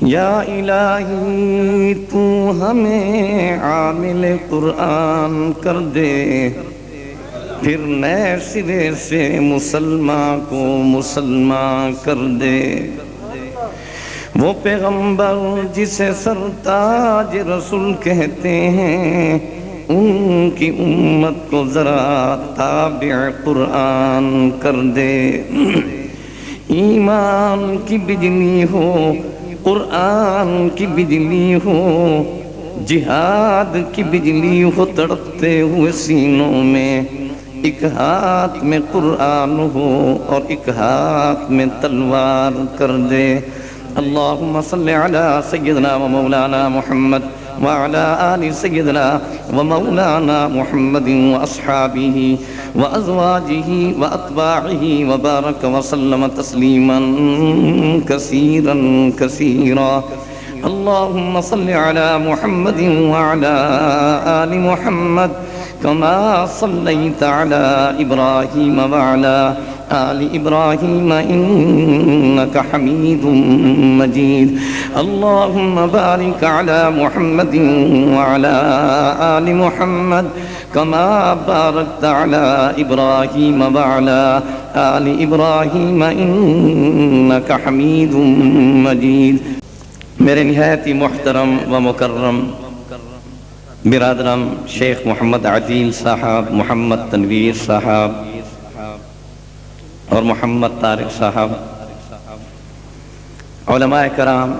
یا الہی تو ہمیں عامل قرآن کر دے، پھر نئے سرے سے مسلمان کو مسلمان کر دے۔ وہ پیغمبر جسے سرتاج رسول کہتے ہیں، ان کی امت کو ذرا تابع قرآن کر دے۔ ایمان کی بجلی ہو، قرآن کی بجلی ہو، جہاد کی بجلی ہو تڑپتے ہوئے سینوں میں، ایک ہاتھ میں قرآن ہو اور ایک ہاتھ میں تلوار کر دے۔ اللہم صل علی سیدنا و مولانا محمد وعلى آل سيدنا ومولانا محمد وأصحابه وأزواجه وأتباعه وبارك وسلم تسليما كثيرا كثيرا۔ اللهم صل على محمد وعلى آل محمد كما صليت على إبراهيم وعلى آل إبراهيم إنك حميد مجيد۔ اللهم بارك على محمد وعلى آل محمد كما باركت على إبراهيم وعلى آل إبراهيم إنك حميد مجيد۔ میرے نہایت ہی محترم و مکرم برادرم شیخ محمد عدیل صاحب، محمد تنویر صاحب اور محمد طارق صاحب، علماء کرام،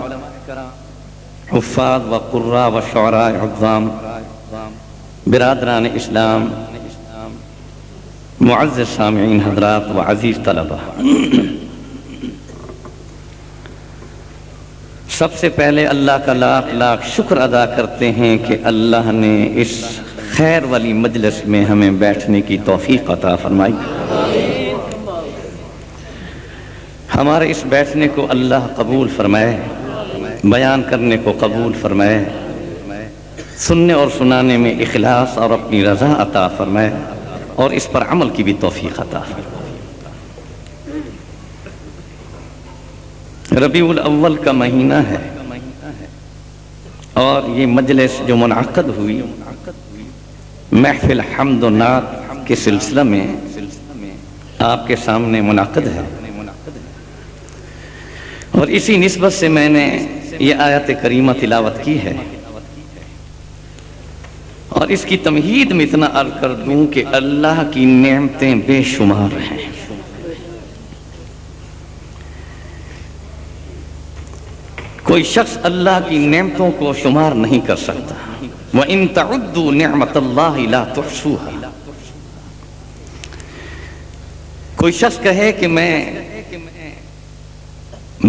حفاظ و قراء و شعراء عظام، برادران اسلام، معزز سامعین حضرات و عزیز طلبہ، سب سے پہلے اللہ کا لاکھ لاکھ شکر ادا کرتے ہیں کہ اللہ نے اس خیر والی مجلس میں ہمیں بیٹھنے کی توفیق عطا فرمائی۔ ہمارے اس بیٹھنے کو اللہ قبول فرمائے، بیان کرنے کو قبول فرمائے، سننے اور سنانے میں اخلاص اور اپنی رضا عطا فرمائے، اور اس پر عمل کی بھی توفیق عطا فرمائے۔ ربیع الاول کا مہینہ ہے، اور یہ مجلس جو منعقد ہوئی محفل حمد و نعت کے سلسلہ میں آپ کے سامنے منعقد ہے، اور اسی نسبت سے میں نے یہ آیت کریمہ تلاوت کی ہے، اور اس کی تمہید میں اتنا عرض کر دوں کہ اللہ کی نعمتیں بے شمار ہیں۔ کوئی شخص اللہ کی نعمتوں کو شمار نہیں کر سکتا۔ وَإِن تَعُدُّوا نِعْمَةَ اللَّهِ لَا تُحْصُوهَا۔ کوئی شخص کہے کہ میں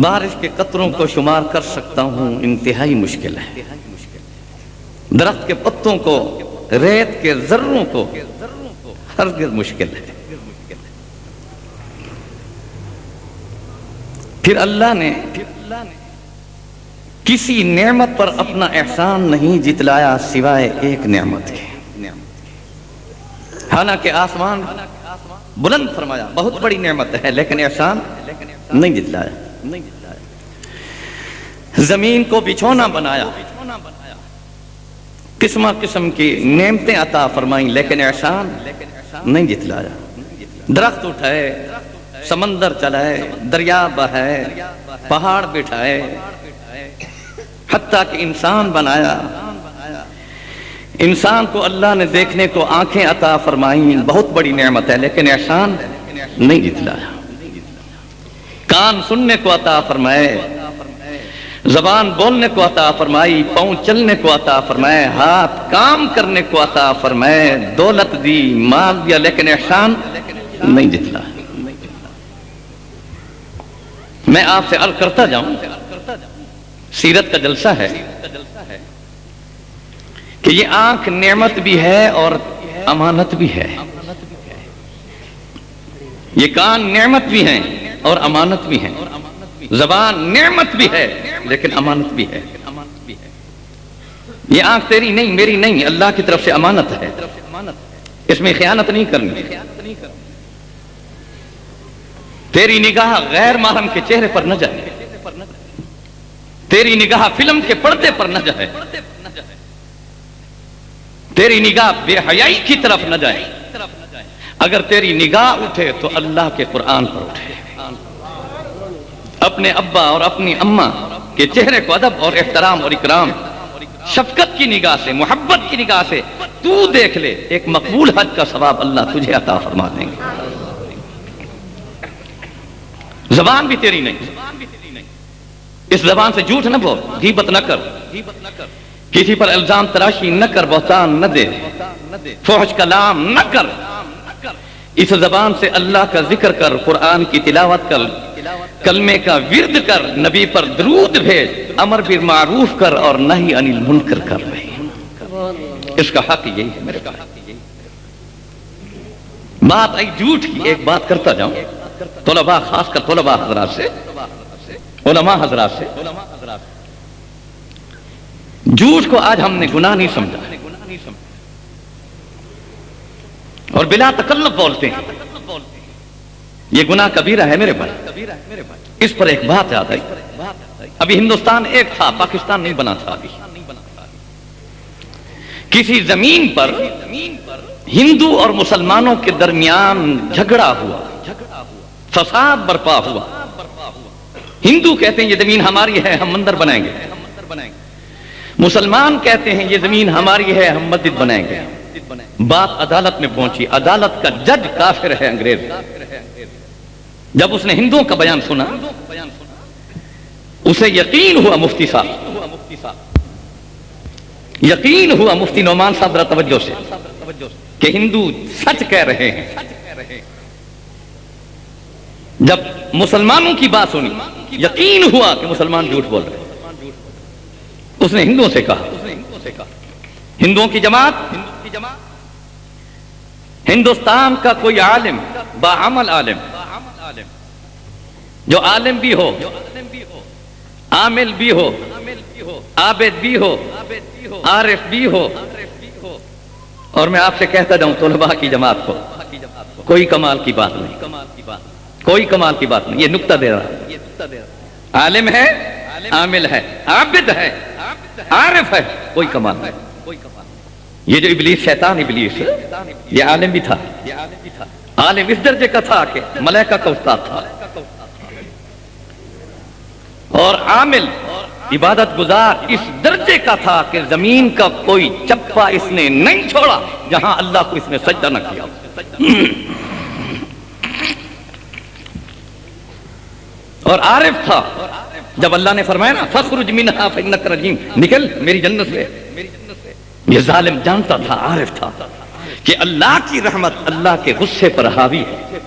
بارش کے قطروں کو شمار کر سکتا ہوں، انتہائی مشکل ہے۔ درخت کے پتوں کو، ریت کے ذروں کو ہرگز مشکل ہے۔ پھر اللہ نے کسی نعمت پر اپنا احسان نہیں جتلایا سوائے ایک نعمت کے۔ حالانکہ آسمان بلند فرمایا، بہت بڑی نعمت ہے، لیکن احسان نہیں جتلایا۔ زمین کو بچھونا بنایا، قسم قسم کی نعمتیں عطا فرمائیں، لیکن احسان نہیں جتلایا۔ درخت اٹھائے، سمندر چلائے، دریا بہائے، پہاڑ بٹھائے، حتیٰ کہ انسان بنایا۔ انسان کو اللہ نے دیکھنے کو آنکھیں عطا فرمائیں، بہت بڑی نعمت ہے، لیکن احسان نہیں جتلایا۔ کان سننے کو عطا فرمائے، زبان بولنے کو عطا فرمائی، پاؤں چلنے کو عطا فرمائے، ہاتھ کام کرنے کو عطا فرمائے، دولت دی، مال دیا، لیکن احسان نہیں جتلایا۔ میں آپ سے عرض کرتا جاؤں، سیرت کا جلسہ ہے کہ یہ آنکھ نعمت بھی ہے اور امانت بھی ہے، یہ کان نعمت بھی ہیں اور امانت بھی ہیں، زبان نعمت بھی ہے لیکن امانت بھی ہے۔ یہ آنکھ تیری نہیں، میری نہیں، اللہ کی طرف سے امانت ہے، اس میں خیانت نہیں کرنی۔ تیری نگاہ غیر محرم کے چہرے پر نہ جائے، تیری نگاہ فلم کے پردے پر نہ جائے، تیری نگاہ بے حیائی کی طرف نہ جائے، اگر تیری نگاہ اٹھے تو اللہ کے قرآن پر اٹھے۔ اپنے ابا اور اپنی اماں کے چہرے کو ادب اور احترام اور اکرام، شفقت کی نگاہ سے، محبت کی نگاہ سے تو دیکھ لے، ایک مقبول حج کا ثواب اللہ تجھے عطا فرما دیں گے۔ زبان بھی تیری نہیں، اس زبان سے جھوٹ نہ بول، غیبت نہ کر، کسی پر الزام تراشی نہ کر، بہتان نہ دے، فحش کلام نہ کر۔ اس زبان سے اللہ کا ذکر کر، قرآن کی تلاوت کر، کلمے کا ورد کر، نبی پر درود بھیج، امر بالمعروف کر اور نہی عن المنکر کر رہے۔ اس کا حق یہی ہے میرے بھائی۔ بات آئی جھوٹ کی، ایک بات کرتا جاؤں، طلباء، خاص کر طلباء حضرات سے، علماء حضرات سے، جھوٹ کو آج ہم نے گناہ نہیں سمجھا اور بلا تکلف بولتے ہیں، یہ گناہ کبیرہ ہے میرے بھائی۔ اس پر ایک بات یاد آئی، ابھی ہندوستان ایک تھا، پاکستان نہیں بنا تھا۔ ابھی کسی زمین پر ہندو اور مسلمانوں کے درمیان جھگڑا ہوا، فساد برپا ہوا۔ ہندو کہتے ہیں یہ زمین ہماری ہے، ہم مندر بنائیں گے، مسلمان کہتے ہیں یہ زمین ہماری ہے، ہم مسجد بنائیں گے۔ بات عدالت میں پہنچی، عدالت کا جج کافر ہے، انگریز۔ جب اس نے ہندوؤں کا بیان سنا، اسے یقین ہوا، مفتی صاحب یقین ہوا، مفتی نعمان صاحب ذرا توجہ سے، کہ ہندو سچ کہہ رہے ہیں۔ جب مسلمانوں کی بات سنی، یقین ہوا کہ مسلمان جھوٹ بول رہے ہیں۔ اس نے ہندوؤں سے کہا، ہندوؤں کی جماعت، ہندوستان کا کوئی عالم، باعمل عالم، جو عالم بھی ہو، عامل بھی ہو، عابد بھی ہو، عارف بھی ہو، اور میں آپ سے کہتا جاؤں طلباء کی جماعت کو، کوئی کمال کی بات نہیں، کوئی کمال کی بات نہیں، یہ نکتہ دے رہا، عالم ہے، عامل ہے، عابد ہے، عارف ہے، کوئی کمال نہیں۔ یہ جو ابلیس، شیطان ابلیس، یہ عالم بھی تھا، عالم اس درجے کا تھا کہ ملائکہ کا استاد تھا، اور عامل، عبادت گزار اس درجے کا تھا کہ زمین کا کوئی چپا اس نے نہیں چھوڑا جہاں اللہ کو اس نے سجدہ نہ کیا۔ اور عارف تھا، جب اللہ نے فرمایا نا فَخْرُجْ مِنْهَا فَإِنَّكَ رَجِيمٌ، نکل میری جنت سے، یہ ظالم جانتا تھا، عارف تھا کہ اللہ کی رحمت اللہ کے غصے پر حاوی ہے،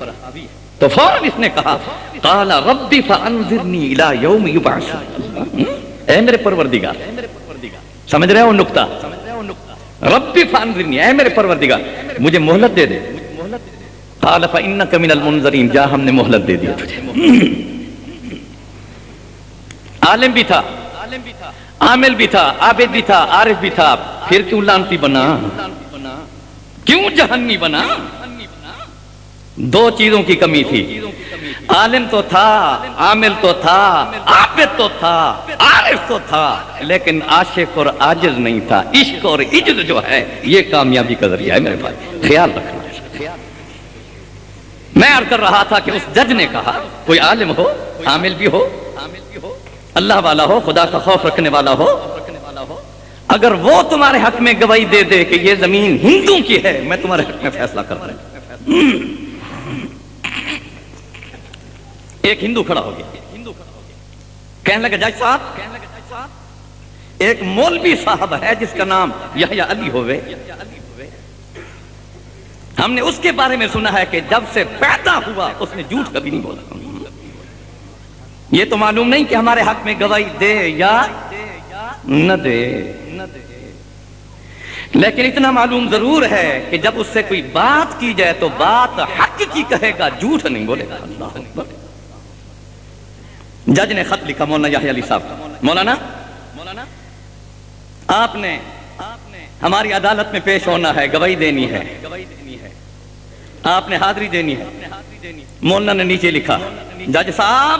تو فوراً اس نے کہا قال رب فانظرنی الی یوم یبعثون، اے میرے پروردگار، سمجھ رہے ہو نکتہ، رب فانظرنی، اے میرے پروردگار مجھے مہلت دے دے۔ قال فانک من المنظرین، جا ہم نے مہلت دے دی تجھے۔ عالم بھی تھا، عامل بھی تھا، عابد بھی تھا، عارف بھی تھا، پھر کیوں لعنتی بنا، کیوں جہنمی بنا؟ دو چیزوں کی کمی تھی، عالم تو تھا، عامل تو تھا، عابد تو تھا، عارف تو تھا، لیکن عاشق اور عاجز نہیں تھا۔ عشق اور عجز جو ہے یہ کامیابی کا ذریعہ ہے میرے بھائی، خیال رکھنا۔ میں عرض کر رہا تھا کہ اس جج نے کہا کوئی عالم ہو، عامل بھی ہو، اللہ والا ہو، خدا کا خوف رکھنے والا ہو، اگر وہ تمہارے حق میں گواہی دے دے کہ یہ زمین ہندو کی ہے، میں تمہارے حق میں فیصلہ کر رہا ہوں۔ ایک ہندو کھڑا ہو گیا، کہنے لگا جج صاحب، ایک مولوی صاحب ہے جس کا نام یحییٰ علی ہوئے، ہم نے اس کے بارے میں سنا ہے کہ جب سے پیدا ہوا اس نے جھوٹ کبھی نہیں بولا۔ یہ تو معلوم نہیں کہ ہمارے حق میں گواہی دے یا نہ دے، لیکن اتنا معلوم ضرور ہے کہ جب اس سے کوئی بات کی جائے تو بات حق کی کہے گا، جھوٹ نہیں بولے گا۔ اللہ اکبر۔ جج نے خط لکھا مولانا یحییٰ علی صاحب کا، مولانا آپ نے ہماری عدالت میں پیش ہونا ہے، گواہی دینی ہے، آپ نے حاضری دینی ہے۔ مولانا نے نیچے لکھا جج صاحب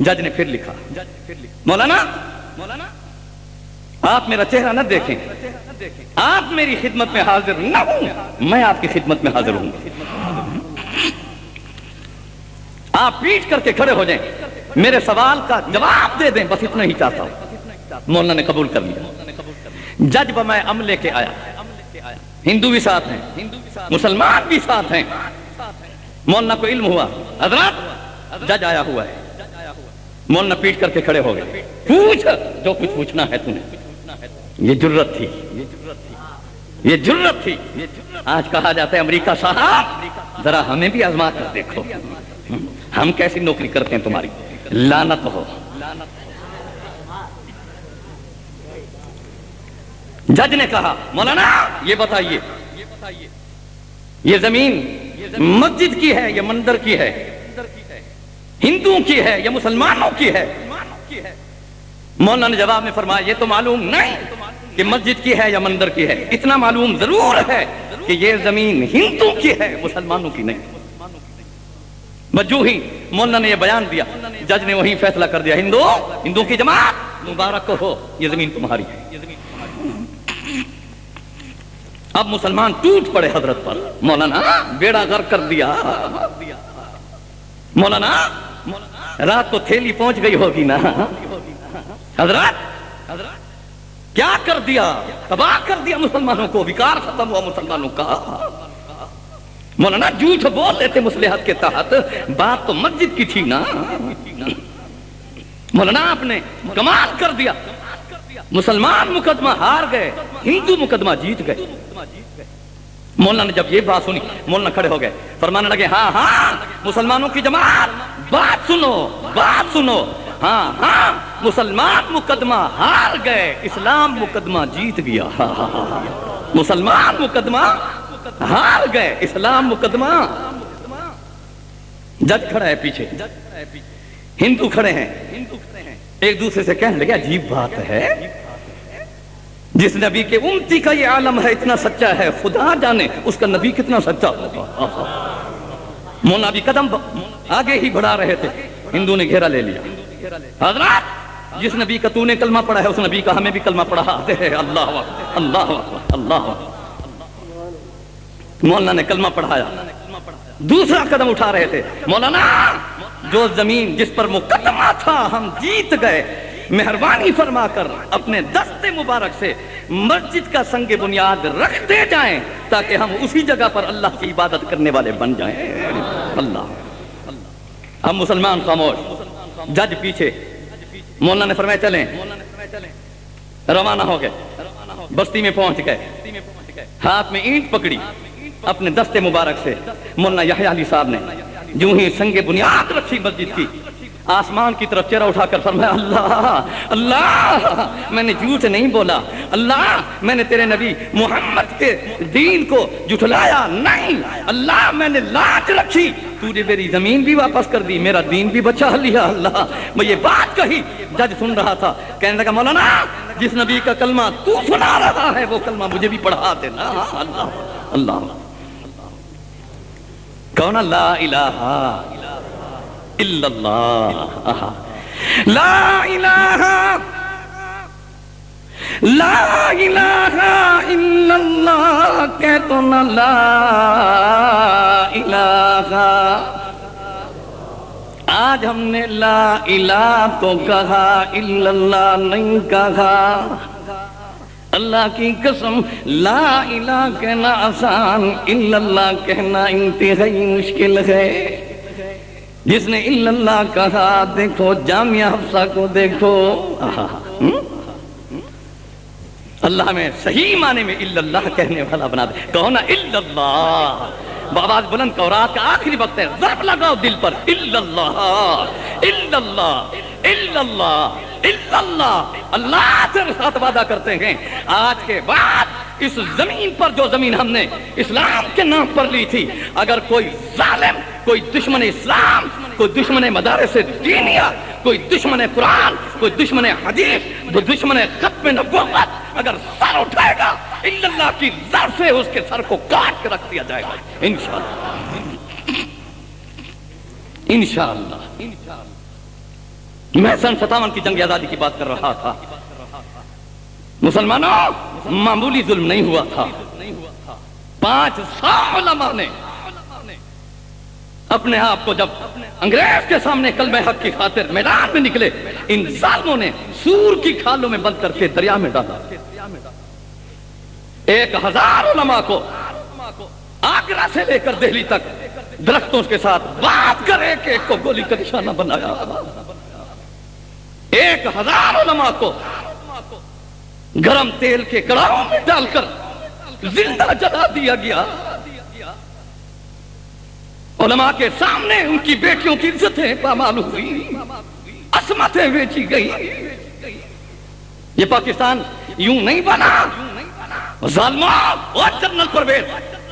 جج نے پھر لکھا، مولانا آپ میرا چہرہ نہ دیکھیں، آپ میری خدمت میں حاضر نہ ہوں، میں آپ کی خدمت میں حاضر ہوں، آپ پیٹ کر کے کھڑے ہو جائیں، میرے سوال کا جواب دے دیں، بس اتنا ہی چاہتا ہوں۔ مولانا نے قبول کر لیا۔ جج بمائے عملے کے آیا، ہندو بھی ساتھ ہیں، مسلمان بھی ساتھ ہیں۔ مولانا کو علم ہوا حضرات جج آیا ہوا ہے۔ مولانا پیٹ کر کے کھڑے ہو گئے، پوچھ جو کچھ پوچھنا ہے تمہیں۔ یہ جرت تھی، یہ جرت تھی۔ آج کہا جاتا ہے امریکہ صاحب ذرا ہمیں بھی آزما کر دیکھو، ہم کیسی نوکری کرتے ہیں تمہاری، لعنت ہو۔ جج نے کہا مولانا یہ بتائیے یہ زمین مسجد کی ہے یا مندر کی ہے، ہندوؤں کی ہے یا مسلمانوں کی ہے؟ مولانا نے جواب میں فرمایا یہ تو معلوم نہیں کہ مسجد کی ہے یا مندر کی ہے، اتنا معلوم ضرور ہے کہ یہ زمین ہندوؤں کی ہے، مسلمانوں کی نہیں۔ بجو ہی مولانا نے یہ بیان دیا، جج نے وہیں فیصلہ کر دیا، ہندو کی جماعت مبارک ہو، یہ زمین تمہاری ہے۔ اب مسلمان ٹوٹ پڑے حضرت پر، مولانا بیڑا غرق کر دیا، مولانا رات کو تھیلی پہنچ گئی ہوگی نا، حضرات کیا کر دیا، تباہ کر دیا مسلمانوں کو، وقار ختم ہوا مسلمانوں کا۔ مولانا جھوٹ بول لیتے مصلحت کے تحت، بات تو مسجد کی تھی نا۔ مولانا آپ نے کمال کر دیا، مسلمان مقدمہ ہار گئے، ہندو مقدمہ جیت گئے۔ مولانا نے جب یہ بات سنی، مولانا کھڑے ہو گئے، فرمانے لگے ہاں ہاں مسلمانوں کی جماعت بات سنو، بات سنو، ہاں ہاں مسلمان مقدمہ ہار گئے، اسلام مقدمہ جیت گیا۔ مسلمان مقدمہ ہار گئے، اسلام مقدمہ۔ جج کھڑا ہے پیچھے، ہندو کھڑے ہیں، ایک دوسرے سے کہنے لگے عجیب بات ہے، جس نبی کے امتی کا یہ عالم ہے اتنا سچا ہے، خدا جانے اس کا نبی کتنا سچا ہوگا۔ مولانا بھی قدم آگے ہی بڑھا رہے تھے، ہندو نے گھیرا لے لیا۔ حضرات جس نبی کا تو نے کلمہ پڑھا ہے اس نبی کا ہمیں بھی کلمہ پڑھا دے۔ اللہ اکبر، اللہ اکبر، اللہ اکبر۔ مولانا نے کلمہ پڑھایا، دوسرا قدم اٹھا رہے تھے، مولانا جو زمین جس پر مقدمہ تھا ہم جیت گئے، مہربانی فرما کر اپنے دست مبارک سے مسجد کا سنگ بنیاد رکھتے جائیں تاکہ ہم اسی جگہ پر اللہ کی عبادت کرنے والے بن جائیں۔ اللہ، اب مسلمان خاموش، جج پیچھے۔ مولانا نے فرمایا چلیں، روانہ ہو گئے، بستی میں پہنچ گئے، ہاتھ میں اینٹ پکڑی اپنے دست مبارک سے۔ مولانا یحییٰ علی صاحب نے جو ہی سنگ بنیاد رکھی مسجد کی، آسمان کی طرف چہرہ اٹھا کر فرمایا اللہ اللہ میں نے جھوٹ نہیں بولا، اللہ میں نے تیرے نبی محمد کے دین کو جھٹلایا نہیں، اللہ میں نے لاج رکھی، تو نے میری زمین بھی واپس کر دی، میرا دین بھی بچا لیا۔ اللہ میں یہ بات کہی، جج سن رہا تھا، کہنے لگا مولانا جس نبی کا کلمہ تو سنا رہا ہے وہ کلمہ مجھے بھی پڑھا دینا۔ اللہ اللہ کون؟ لا الہ الا اللہ، لا الہ لا الہ الا اللہ، کہہ تو نہ لا الہ۔ آج ہم نے لا الہ تو کہا، الا اللہ نہیں کہا۔ اللہ کی قسم لا الہ کہنا آسان، الا اللہ کہنا انتہائی مشکل ہے۔ جس نے الا اللہ کہا، دیکھو جامعہ حفصہ کو دیکھو، اللہ میں صحیح معنی میں الا اللہ کہنے والا بنا دے۔ کہو نا الا اللہ، بآواز بلند کرو، رات کا آخری وقت ہے، ضرب لگاؤ دل پر، الا اللہ الا اللہ الا اللہ الا اللہ۔ اللہ سے ساتھ وعدہ کرتے ہیں آج کے بعد اس زمین پر، جو زمین ہم نے اسلام کے نام پر لی تھی، اگر کوئی ظالم، کوئی دشمن اسلام، کوئی دشمن مدارس دینیہ، کوئی دشمن قرآن، کوئی دشمن حدیث، کوئی دشمن ختم نبوت اگر سر اٹھائے گا، الا اللہ کی زر سے اس کے سر کو کاٹ کے رکھ دیا جائے گا انشاءاللہ، انشاءاللہ۔ میں سن 57 کی جنگ آزادی کی بات کر رہا تھا. مسلمانوں معمولی ظلم نہیں ہوا تھا. 500 علماء نے اپنے آپ کو جب انگریز کے سامنے کلمہ حق کی خاطر میدان میں نکلے، ان ظالموں نے سور کی کھالوں میں بند کر کے دریا میں ڈالا. 1000 علماء کو آگرہ سے لے کر دہلی تک درختوں کے ساتھ بات کر ایک ایک کو گولی کا نشانہ بنایا. 1000 علماء کو گرم تیل کے کڑاہوں میں ڈال کر زندہ جلا دیا گیا. علماء کے سامنے ان کی بیٹیوں کی عزتیں پامال ہوئی، عصمتیں بیچی گئی. یہ پاکستان یوں نہیں بنا. ظالموں اور جنرل پرویز،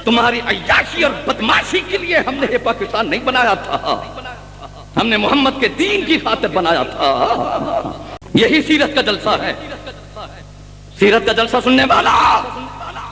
تمہاری عیاشی اور بدماشی کے لیے ہم نے یہ پاکستان نہیں بنایا تھا، ہم نے محمد کے دین کی خاطر بنایا تھا. یہی سیرت کا جلسہ ہے. سیرت کا جلسہ سننے والا،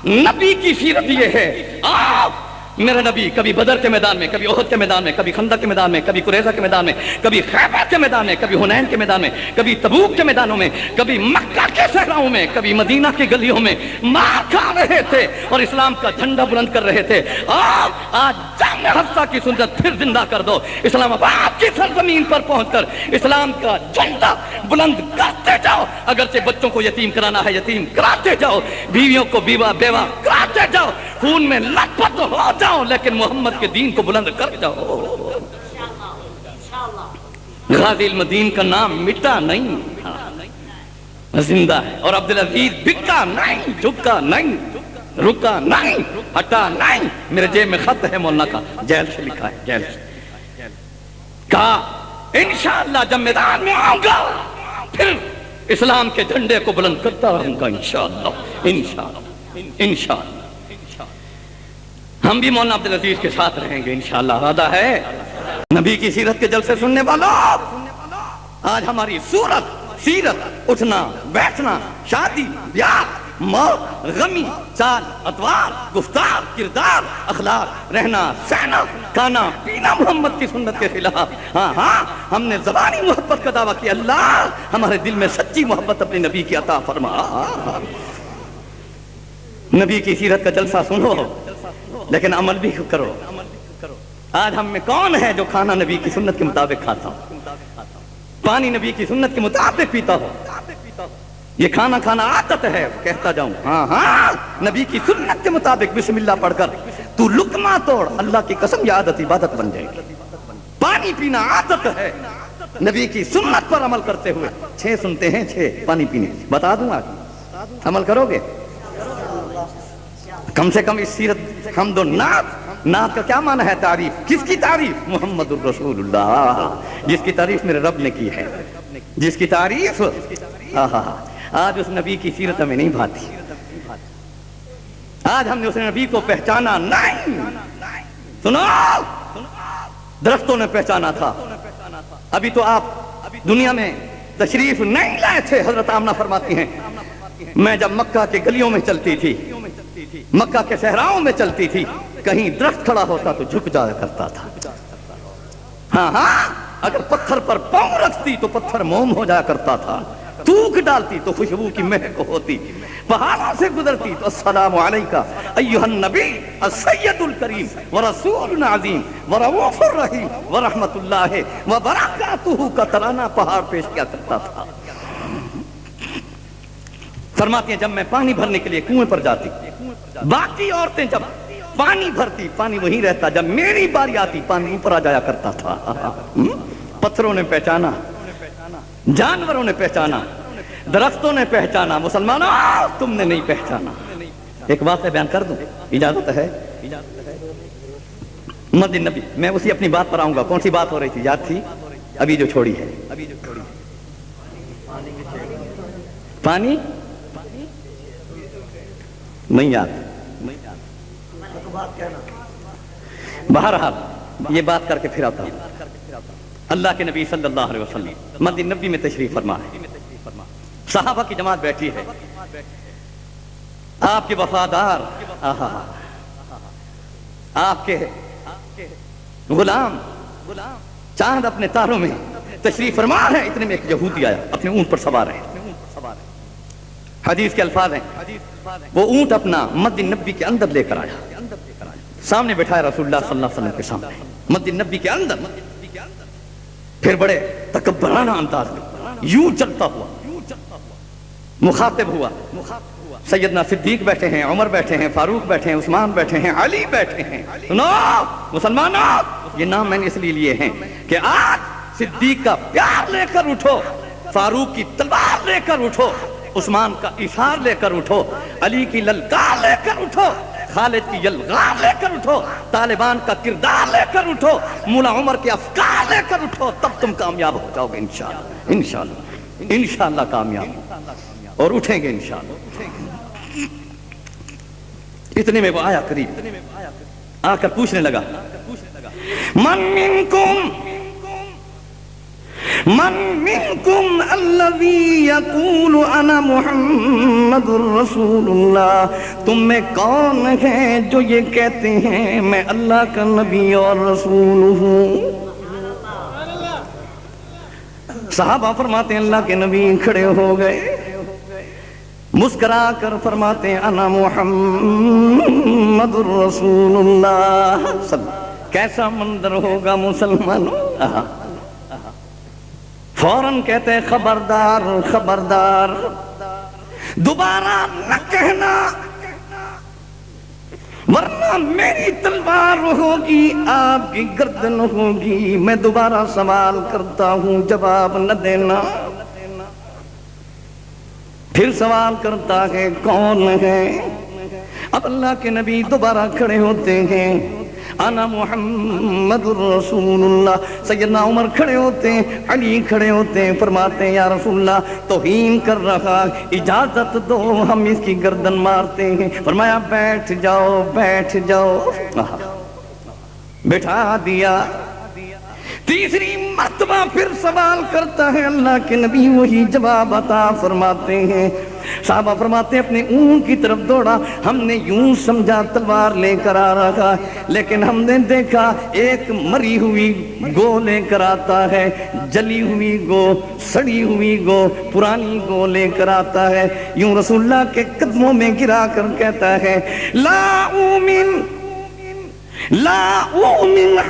نبی کی سیرت یہ ہے. آپ میرا نبی کبھی بدر کے میدان میں، کبھی احد کے میدان میں، کبھی خندق کے میدان میں، کبھی قریظہ کے میدان میں، کبھی خیبر کے میدان میں، کبھی حنین کے میدان میں، کبھی تبوک کے میدانوں میں، کبھی مکہ کے صحراؤں میں، کبھی مدینہ کی گلیوں میں مار کھا رہے تھے اور اسلام کا جھنڈا بلند کر رہے تھے. آج جامع حفصہ کی سنت پھر زندہ کر دو. اسلام آباد کی سرزمین پر پہنچ کر اسلام کا جھنڈا بلند کرتے جاؤ. اگرچہ بچوں کو یتیم کرانا ہے یتیم کراتے جاؤ، بیویوں کو بیوہ بیوہ کراتے جاؤ، خون میں لت پت ہو جاؤ، لیکن محمد کے دین کو بلند کر جاؤ. غازی المدین کا نام مٹا نہیں، زندہ ہے. اور عبدالعزیز بکا نہیں، جھکا نہیں، رکا نہیں، ہٹا نہیں. میرے جیب میں خط ہے مولانا کا، جیل سے لکھا ہے، جیل سے کہا انشاءاللہ جب میدان میں آؤں گا پھر اسلام کے جھنڈے کو بلند کرتا رہوں گا انشاءاللہ. انشاءاللہ انشاءاللہ ہم بھی مولانا عبدالعزیز کے ساتھ رہیں گے انشاءاللہ. وعدہ ہے. نبی کی سیرت کے جلسے سننے والوں، آج ہماری صورت، سیرت، اٹھنا بیٹھنا، شادی بیاہ، موت، غمی، چال، اتوار، گفتار، کردار، اخلاق، رہنا سہنا، کھانا پینا محمد کی سنت کے خلاف. ہاں ہم نے زبانی محبت کا دعویٰ کیا. اللہ ہمارے دل میں سچی محبت اپنے نبی کی عطا فرما. نبی کی سیرت کا جلسہ سنو لیکن عمل بھی کرو. آج ہم میں کون ہے جو کھانا نبی کی سنت کے مطابق کھاتا ہو، پانی نبی کی سنت کے مطابق پیتا ہو؟ یہ کھانا عادت ہے، کہتا جاؤں. ہاں نبی کی سنت کے مطابق بسم اللہ پڑھ کر تو لقمہ توڑ، اللہ کی قسم یہ عادت عبادت بن جائے گی. پانی پینا عادت ہے، نبی کی سنت پر عمل کرتے ہوئے. 6 سنتے ہیں، 6 پانی پینے. بتا دوں آج عمل کرو گے؟ کم سے کم اس سیرت حمد و نعت کا کیا معنی ہے؟ تعریف. کس کی تعریف؟ محمد الرسول اللہ، جس کی تعریف میرے رب نے کی ہے، جس کی تعریف. آج اس نبی کی سیرت ہمیں نہیں بھاتی. آج ہم نے اس نبی کو پہچانا نہیں. سنو، درختوں نے پہچانا تھا. ابھی تو آپ دنیا میں تشریف نہیں لائے تھے. حضرت آمنہ فرماتی ہیں میں جب مکہ کے گلیوں میں چلتی تھی، مکہ کے صحراؤں میں چلتی تھی، کہیں درخت کھڑا ہوتا تو جھک جایا کرتا تھا. ہاں اگر پتھر پر پاؤں رکھتی تو پتھر موم ہو جایا کرتا تھا. تھوک ڈالتی تو خوشبو کی مہک ہوتی. پہاڑوں سے گزرتی تو السلام علیکہ ایھا النبی السید الکریم ورسول عظیم ورؤوف الرحیم ورحمۃ اللہ وبرکاتہ کا ترانہ پہاڑ پیش کیا کرتا تھا. فرماتی ہیں جب میں پانی بھرنے کے لیے کنویں پر جاتی، باقی عورتیں جب پانی بھرتی، پانی وہیں رہتا. جب میری باری آتی پانی اوپر آ جایا کرتا تھا. پتھروں نے پہچانا، جانوروں نے پہچانا، درختوں نے پہچانا. مسلمانوں تم نے نہیں پہچانا. ایک بات بیان کر دوں، اجازت ہے؟ مسجد نبی میں اسی اپنی بات پر آؤں گا. کون سی بات ہو رہی تھی یاد تھی؟ ابھی جو چھوڑی ہے، پانی نہیں یاد. بہرحال یہ بات کر کے پھر آتا ہوں. اللہ کے نبی صلی اللہ علیہ وسلم مسجد نبی میں تشریف فرما ہے. صحابہ کی جماعت بیٹھی ہے. آپ کے وفادار، آپ کے غلام چاند اپنے تاروں میں تشریف فرما ہے، اتنے میں ایک یہودی آیا، اپنے اونٹ پر سوار ہے. حدیث کے الفاظ ہیں، وہ اونٹ اپنا مسجد نبی کے اندر لے کر آیا، سامنے بٹھایا رسول اللہ صلی اللہ علیہ وسلم کے سامنے مسجد نبی کے اندر. پھر بڑے تکبرانہ انداز میں یوں چلتا ہوا مخاطب ہوا. سیدنا صدیق بیٹھے ہیں، عمر بیٹھے ہیں، فاروق بیٹھے ہیں، عثمان بیٹھے ہیں، علی بیٹھے ہیں. سنو مسلمانوں، یہ نام میں نے اس لیے لیے ہیں کہ آج صدیق کا پیار لے کر اٹھو، فاروق کی تلوار لے کر اٹھو، عثمان کا اشار لے کر اٹھو، علی کی للکار لے کر اٹھو، خالد کی یلغار لے کر اٹھو، طالبان کا کردار لے کر اٹھو، مولا عمر کے افکار لے کر اٹھو، تب تم کامیاب ہو جاؤ گے انشاءاللہ. انشاءاللہ انشاءاللہ کامیاب اور اٹھیں گے انشاءاللہ. اتنے میں وہ آیا قریب، آ کر پوچھنے لگا من منکم الذی یقول انا محمد رسول اللہ، تم میں کون ہے جو یہ کہتے ہیں میں اللہ کا نبی اور رسول ہوں؟ صحابہ فرماتے ہیں اللہ کے نبی کھڑے ہو گئے، مسکرا کر فرماتے ہیں انا محمد رسول اللہ. کیسا منظر ہوگا مسلمانوں؟ فوراً کہتے ہیں خبردار خبردار، دوبارہ نہ کہنا ورنہ میری تلوار ہوگی، آپ کی گردن ہوگی. میں دوبارہ سوال کرتا ہوں، جواب نہ دینا. پھر سوال کرتا ہے کون ہے؟ اب اللہ کے نبی دوبارہ کھڑے ہوتے ہیں، انا محمد رسول اللہ. سیدنا عمر کھڑے ہوتے ہیں، علی کھڑے ہوتے ہیں، فرماتے ہیں یا رسول اللہ توہین کر رہا، اجازت دو ہم اس کی گردن مارتے ہیں. فرمایا بیٹھ جاؤ بیٹھ جاؤ. بٹھا دیا. تیسری مرتبہ پھر سوال کرتا ہے، اللہ کے نبی وہی جواب عطا فرماتے ہیں. صحابہ فرماتے ہیں اپنے اونٹ کی طرف دوڑا، ہم نے یوں سمجھا تلوار لے کر آ رہا، لیکن ہم نے دیکھا ایک مری ہوئی گو لے کر آتا ہے، جلی ہوئی گو، سڑی ہوئی گو، پرانی گو لے کر آتا ہے. یوں رسول اللہ کے قدموں میں گرا کر کہتا ہے لا اؤمن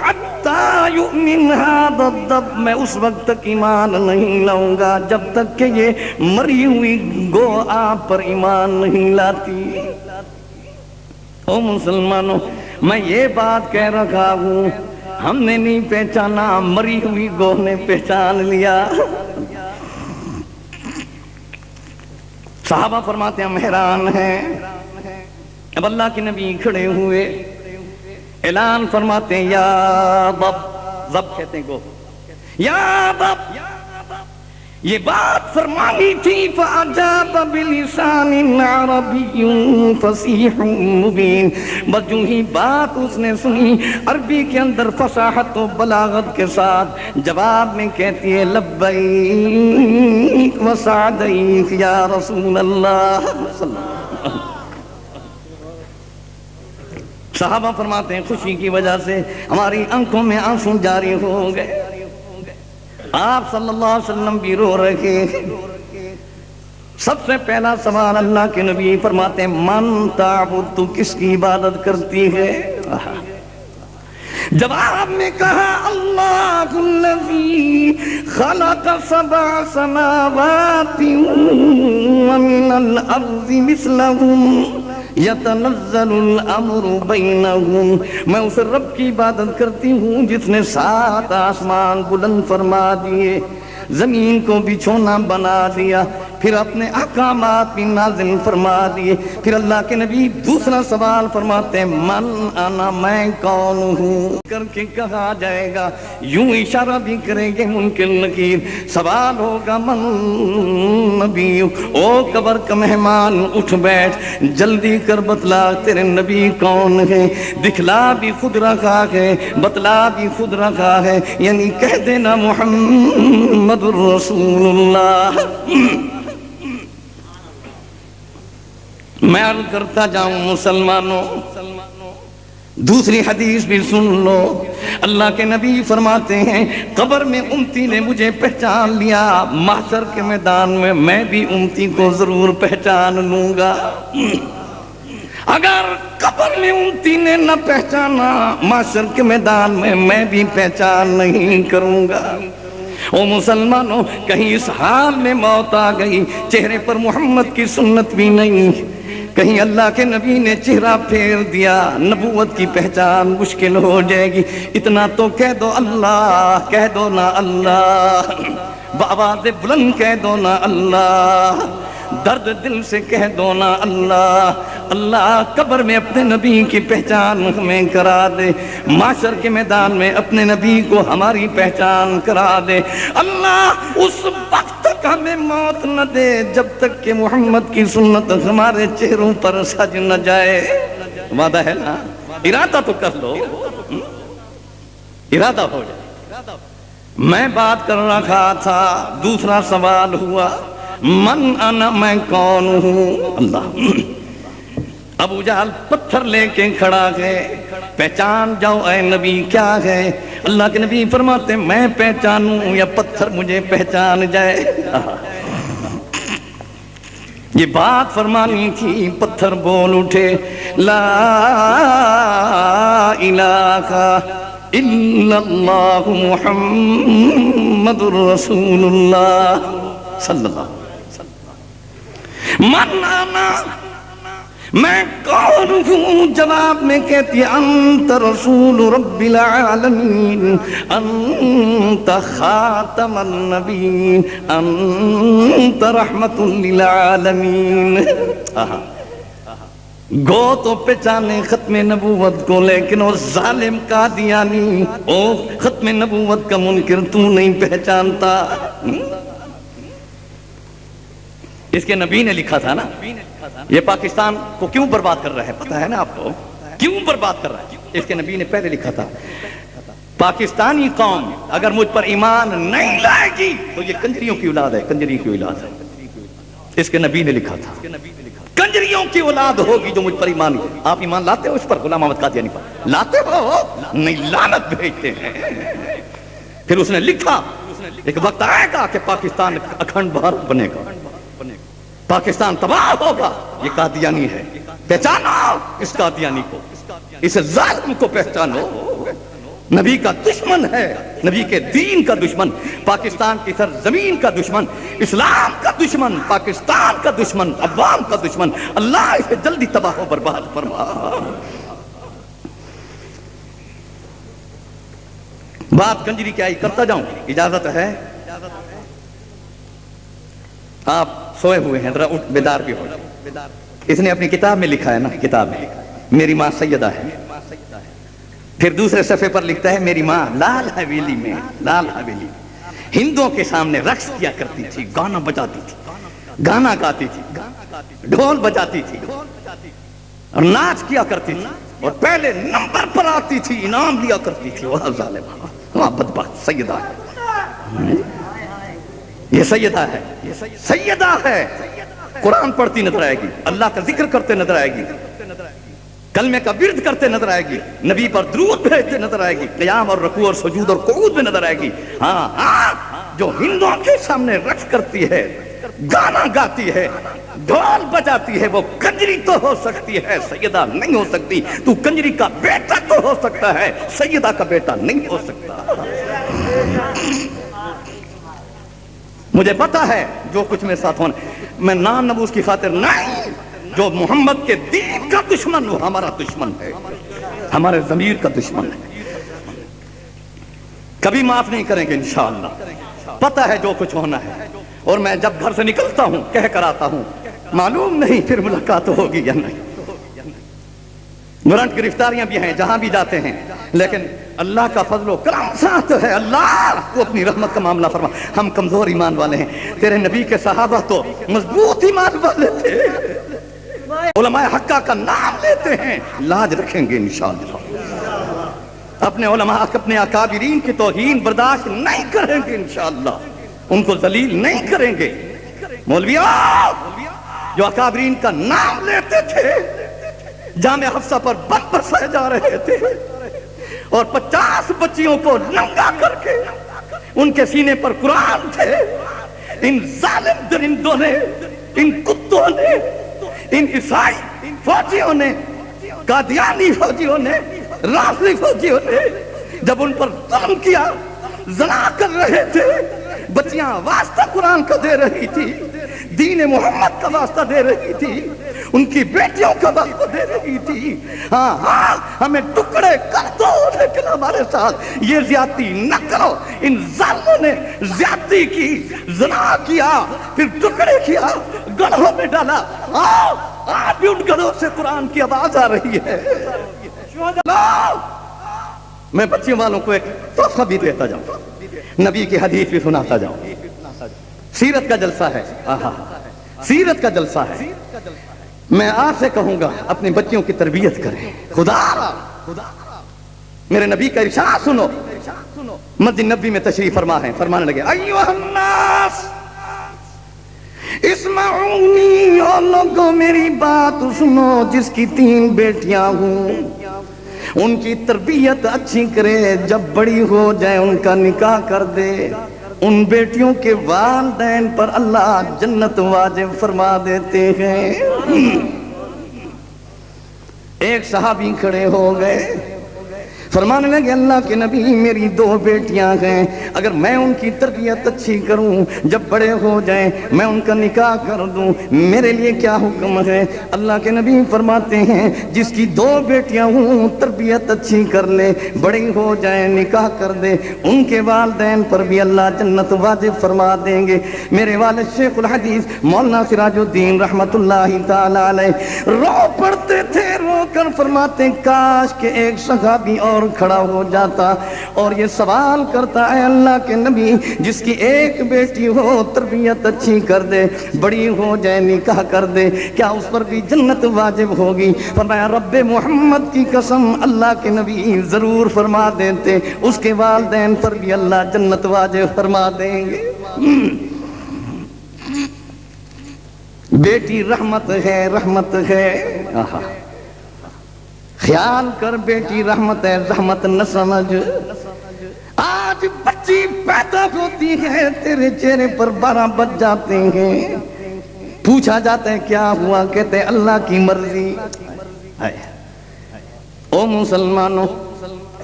حتی یؤمن هذا الضب، میں اس وقت تک ایمان نہیں لاؤں گا جب تک کہ یہ مری ہوئی گو آپ پر ایمان نہیں لاتی. او مسلمانوں، میں یہ بات کہہ رہا ہوں، ہم نے نہیں پہچانا، مری ہوئی گو نے پہچان لیا. صحابہ فرماتے ہیں ہم حیران ہیں. اب اللہ کے نبی کھڑے ہوئے، اعلان فرماتے ہیں یا ضب، ضب کہتے ہیں گو، یا ضب یہ بات فرمانی تھی. فَأَجَابَ بِلِسَانٍ عَرَبِيٍّ فَصِيحٍ مُبِينٍ، بس جو ہی بات اس نے سنی عربی کے اندر فصاحت و بلاغت کے ساتھ جواب میں کہتی ہے لبیک وسعدیک یا رسول اللہ. صحابہ فرماتے ہیں خوشی کی وجہ سے ہماری آنکھوں میں آنسو جاری ہو گئے. آپ صلی اللہ علیہ وسلم بھی رو رہے. سب سے پہلا سوال اللہ کے نبی فرماتے ہیں من تعبد، تو کس کی عبادت کرتی ہے؟ جواب میں کہا اللہ الذی خلق 7 سماوات ومن الارض مثلهم یتنزل الامر بینہم، میں اس رب کی عبادت کرتی ہوں جس نے 7 آسمان بلند فرما دیے، زمین کو بچھونا بنا دیا، پھر اپنے احکامات بھی نازل فرما دیے. پھر اللہ کے نبی دوسرا سوال فرماتے ہیں من انا، میں کون ہوں کر کے کہا جائے گا، یوں اشارہ بھی کریں گے منکر نکیر. سوال ہوگا من نبی، او قبر کا مہمان اٹھ بیٹھ، جلدی کر بتلا تیرے نبی کون ہے. دکھلا بھی خود رکھا ہے، بتلا بھی خود رکھا ہے، یعنی کہہ دینا محمد رسول اللہ. میں عرض کرتا جاؤں مسلمانوں، دوسری حدیث بھی سن لو. اللہ کے نبی فرماتے ہیں قبر میں امتی نے مجھے پہچان لیا، محشر کے میدان میں میں بھی امتی کو ضرور پہچان لوں گا۔ اگر قبر میں امتی نے نہ پہچانا، محشر کے میدان میں بھی پہچان نہیں کروں گا۔ او مسلمانوں، کہیں اس حال میں موت آ گئی، چہرے پر محمد کی سنت بھی نہیں، کہیں اللہ کے نبی نے چہرہ پھیر دیا، نبوت کی پہچان مشکل ہو جائے گی۔ اتنا تو کہہ دو اللہ، کہہ دو نا اللہ، بآواز بلند کہہ دو نا اللہ، درد دل سے کہہ دو نا اللہ۔ اللہ قبر میں اپنے نبی کی پہچان ہمیں کرا دے، معاشر کے میدان میں اپنے نبی کو ہماری پہچان کرا دے۔ اللہ اس وقت تک ہمیں موت نہ دے جب تک کہ محمد کی سنت ہمارے چہروں پر سج نہ جائے۔ وعدہ ہے نا؟ ارادہ تو کر لو، ارادہ ہو جائے۔ میں بات کر رہا تھا، دوسرا سوال ہوا من انا، میں کون ہوں؟ اللہ۔ ابو جہل پتھر لے کے کھڑا ہے، پہچان جاؤ اے نبی کیا ہے؟ اللہ کے نبی فرماتے میں پہچانوں یا پتھر مجھے پہچان جائے؟ یہ بات فرمانی تھی، پتھر بول اٹھے لا الہ الا اللہ محمد رسول اللہ صلی اللہ علیہ وسلم۔ من انا، میں کون ہوں؟ جواب میں کہتی انت رسول رب العالمین، انت خاتم النبیین، انت رحمت للعالمین۔ گو تو پہچانے ختم نبوت کو، لیکن وہ ظالم قادیانی، او ختم نبوت کا منکر تو نہیں پہچانتا۔ اس کے نبی نے لکھا تھا نا، یہ پاکستان کو کیوں برباد کر رہا ہے پتہ ہے نا آپ کو؟ کیوں برباد کر رہا ہے؟ اس کے نبی نے پہلے لکھا تھا پاکستانی قوم اگر مجھ پر ایمان نہیں لائے گی تو یہ کنجریوں کی اولاد ہے، کنجری کی اولاد ہے۔ اس کے نبی نے لکھا تھا کنجریوں کی اولاد ہوگی جو مجھ پر ایمان۔ آپ ایمان لاتے ہو اس پر، غلام احمد قادیانی پر لاتے ہو؟ نہیں، لعنت بھیجتے ہیں۔ پھر اس نے لکھا ایک وقت آئے گا کہ پاکستان اکھنڈ بھارت بنے گا، پاکستان تباہ ہوگا، یہ قادیانی ہے، پہچانو اس قادیانی کو، اس ظالم کو پہچانو۔ نبی کا دشمن ہے، نبی کے دین کا دشمن، پاکستان کی سرزمین کا دشمن، اسلام کا دشمن، پاکستان کا دشمن، عوام کا دشمن۔ اللہ اسے جلدی تباہ و برباد فرما۔ بات کنجری کی آئی کرتا جاؤں، اجازت ہے؟ آپ سوئے ہوئے ہیں، ذرا اٹھ بیدار بھی ہو جائے۔ اس نے اپنی کتاب میں لکھا ہے نا، کتاب میں میری ماں سیدہ ہے، پھر دوسرے صفحے پر لکھتا ہے میری ماں لال حویلی میں، لال حویلی ہندوؤں کے سامنے رقص کیا کرتی تھی، گانا بجاتی تھی، گانا گاتی تھی، ڈھول بجاتی تھی اور ناچ کیا کرتی تھی، اور پہلے نمبر پر آتی تھی، انعام لیا کرتی تھی۔ وہ ظالمہ، وہ بدبخت سیدہ ہے، یہ سیدہ ہے، سیدہ ہے، قرآن پڑھتی نظر آئے گی، اللہ کا ذکر کرتے نظر آئے گی، کلمے کا ورد کرتے نظر آئے گی، نبی پر درود بھیجتے نظر آئے گی، قیام اور رکوع اور سجود اور قعود میں نظر آئے گی۔ ہاں، جو ہندوؤں کے سامنے رقص کرتی ہے، گانا گاتی ہے، ڈھول بجاتی ہے، وہ کنجری تو ہو سکتی ہے، سیدہ نہیں ہو سکتی۔ تو کنجری کا بیٹا تو ہو سکتا ہے، سیدہ کا بیٹا نہیں ہو سکتا۔ مجھے پتا ہے جو کچھ میرے ساتھ ہونا، میں نام نبوس کی خاطر نہیں، جو محمد کے دین کا دشمن وہ ہمارا دشمن ہے، ہمارے ضمیر کا دشمن ہے، کبھی معاف نہیں کریں گے انشاءاللہ۔ پتا ہے جو کچھ ہونا ہے، اور میں جب گھر سے نکلتا ہوں کہہ کر آتا ہوں، معلوم نہیں پھر ملاقات ہوگی یا نہیں۔ مرنٹ گرفتاریاں بھی ہیں جہاں بھی جاتے ہیں، لیکن اللہ کا فضل و کرم ساتھ ہے، اللہ کو اپنی رحمت کا معاملہ فرما۔ ہم کمزور ایمان والے ہیں، تیرے نبی کے صحابہ تو مضبوط ایمان والے تھے، علماء حقہ کا نام لیتے ہیں، لاج رکھیں گے انشاءاللہ، اپنے علماء اپنے اکابرین کی توہین برداشت نہیں کریں گے انشاءاللہ، ان کو ذلیل نہیں کریں گے۔ مولویوں جو اکابرین کا نام لیتے تھے، جامع حفصہ پر بم برسائے جا رہے تھے، اور 50 بچیوں کو ننگا کر کے ان کے سینے پر قرآن تھے. ان ظالم درندوں نے، ان کتوں نے، ان عیسائی فوجیوں نے، قادیانی فوجیوں نے، رافضی فوجیوں نے جب ان پر ظلم کیا، زنا کر رہے تھے، بچیاں واسطہ قرآن کا دے رہی تھی، دین محمد کا واسطہ دے رہی تھی، ان کی بیٹیوں کا واسطہ دے رہی تھی. ہاں ہمیں ٹکڑے کر دو، لیکن ہمارے ساتھ یہ زیادتی نہ کرو. ان ظالموں نے زیادتی کی، زنا کیا، پھر ٹکڑے کیا، گڑھوں میں ڈالا. آج بھی ان گڑھوں سے قرآن کی آواز آ رہی ہے. میں بچیوں والوں کو ایک تحفہ بھی دیتا جاؤں، نبی کی حدیث بھی سناتا جاؤں. سیرت کا جلسہ ہے، سیرت کا جلسہ ہے. میں آپ سے کہوں گا اپنی بچیوں کی تربیت کریں. خدا میرے نبی کا ارشاد سنو. مسجد نبوی میں تشریف فرما ہے، فرمانے لگے ایھا الناس اسمعونی، اور لوگوں میری بات سنو. جس کی 3 بیٹیاں ہوں ان کی تربیت اچھی کرے، جب بڑی ہو جائے ان کا نکاح کر دے. ان بیٹیوں کے والدین پر اللہ جنت واجب فرما دیتے ہیں. ایک صحابی کھڑے ہو گئے، فرمانے لگے اللہ کے نبی میری 2 بیٹیاں ہیں، اگر میں ان کی تربیت اچھی کروں، جب بڑے ہو جائیں میں ان کا نکاح کر دوں، میرے لیے کیا حکم ہے؟ اللہ کے نبی فرماتے ہیں جس کی 2 بیٹیاں ہوں تربیت اچھی کر لے، بڑی ہو جائیں نکاح کر دے، ان کے والدین پر بھی اللہ جنت واجب فرما دیں گے. میرے والد شیخ الحدیث مولانا سراج الدین رحمت اللہ تعالی علیہ رو پڑتے تھے، رو کر فرماتے کاش کہ ایک صحابی اور کھڑا ہو جاتا اور یہ سوال کرتا ہے اللہ کے نبی جس کی 1 بیٹی ہو تربیت اچھی کر دے، بڑی ہو جائے نکاح کر دے، کیا اس پر بھی جنت واجب ہوگی؟ فرمایا رب محمد کی قسم اللہ کے نبی ضرور فرما دیتے، اس کے والدین پر بھی اللہ جنت واجب فرما دیں گے. بیٹی رحمت ہے، رحمت ہے. خیال کر بیٹی رحمت ہے، رحمت نہ سمجھ. آج بچی پیدا ہوتی ہے تیرے چہرے پر 12 بج جاتے ہیں، پوچھا جاتا ہے کیا ہوا، کہتے ہیں اللہ کی مرضی. او مسلمانوں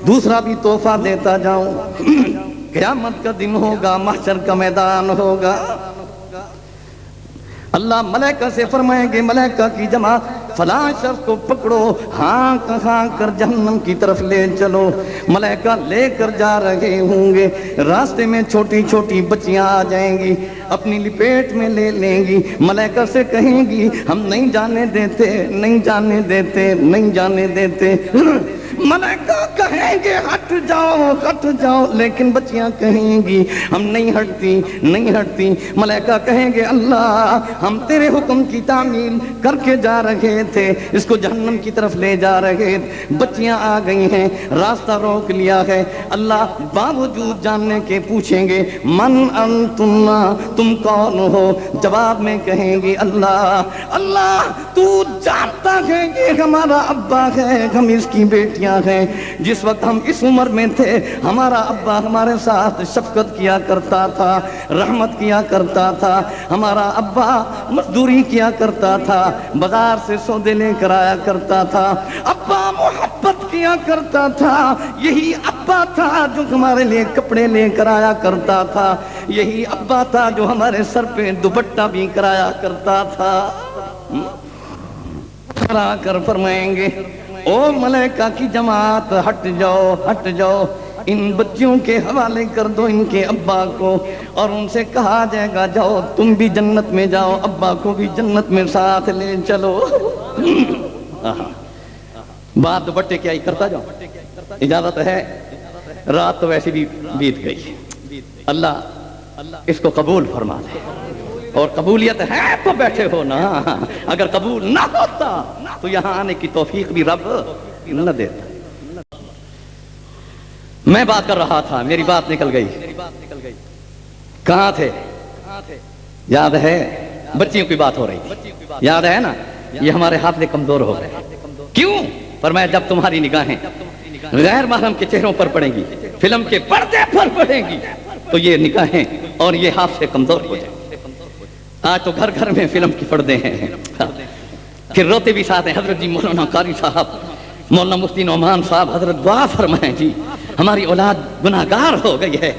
دوسرا بھی تحفہ دیتا جاؤں. قیامت کا دن ہوگا، محشر کا میدان ہوگا، اللہ ملائکہ سے فرمائیں گے ملائکہ کی جماعت فلاں شخص کو پکڑو، ہاں کہاں کر جہنم کی طرف لے چلو. ملائکہ لے کر جا رہے ہوں گے، راستے میں چھوٹی چھوٹی بچیاں آ جائیں گی، اپنی لپیٹ میں لے لیں گی. ملائکہ سے کہیں گی ہم نہیں جانے دیتے، نہیں جانے دیتے، نہیں جانے دیتے. ملائکہ کہیں گے ہٹ جاؤ ہٹ جاؤ، لیکن بچیاں کہیں گی ہم نہیں ہٹتی نہیں ہٹتی. ملائکہ کہیں گے اللہ ہم تیرے حکم کی تعمیل کر کے جا رہے تھے، اس کو جہنم کی طرف لے جا رہے، بچیاں آ گئی ہیں، راستہ روک لیا ہے. اللہ باوجود جاننے کے پوچھیں گے من انتم، تم کون ہو؟ جواب میں کہیں گے اللہ اللہ تو جانتا ہے کہ ہمارا ابا ہے، ہم اس کی بیٹیاں ہیں. جس وقت ہم اس عمر میں تھے ہمارا ابا ہمارے ساتھ شفقت کیا کرتا تھا، رحمت کیا کرتا تھا. ہمارا ابا مزدوری کیا کرتا تھا، بازار سے سودے لے کر آیا کرتا تھا. ابا محبت کیا کرتا تھا، یہی ابا تھا جو ہمارے لیے کپڑے لے کر آیا کرتا تھا، یہی ابا تھا جو ہمارے سر پہ دوپٹہ بھی کرایا کرتا تھا. کرا کر فرمائیں گے او ملائکہ کی جماعت ہٹ جاؤ ہٹ جاؤ، ان بچیوں کے حوالے کر دو ان کے ابا کو، اور ان سے کہا جائے گا جاؤ تم بھی جنت میں جاؤ، ابا کو بھی جنت میں ساتھ لے چلو. بات دوپٹے کیا ہی کرتا جاؤ، اجازت ہے. رات تو ویسے بھی بیت گئی، اللہ اس کو قبول فرما دے. اور قبولیت ہے تو بیٹھے ہو نا، اگر قبول نہ ہوتا تو یہاں آنے کی توفیق بھی رب نہ دیتا. میں بات کر رہا تھا، میری بات نکل گئی. کہاں تھے؟ یاد ہے؟ بچیوں کی بات ہو رہی تھی، یاد ہے نا؟ یہ ہمارے حافظے کمزور ہو گئے. کیوں؟ فرمایا جب تمہاری نگاہیں غیر محرم کے چہروں پر پڑیں گی، فلم کے پردے پر پڑیں گی، تو یہ نکاحیں اور یہ حادثے کمزور ہو جائیں۔ آج تو گھر گھر میں فلم کی پردے ہیں، پھر روتے بھی ساتھ ہیں۔ حضرت جی مولانا قاری صاحب، مولانا مفتی نعمان صاحب، حضرت دعا فرمائیں جی، ہماری اولاد گناہگار ہو گئی ہے،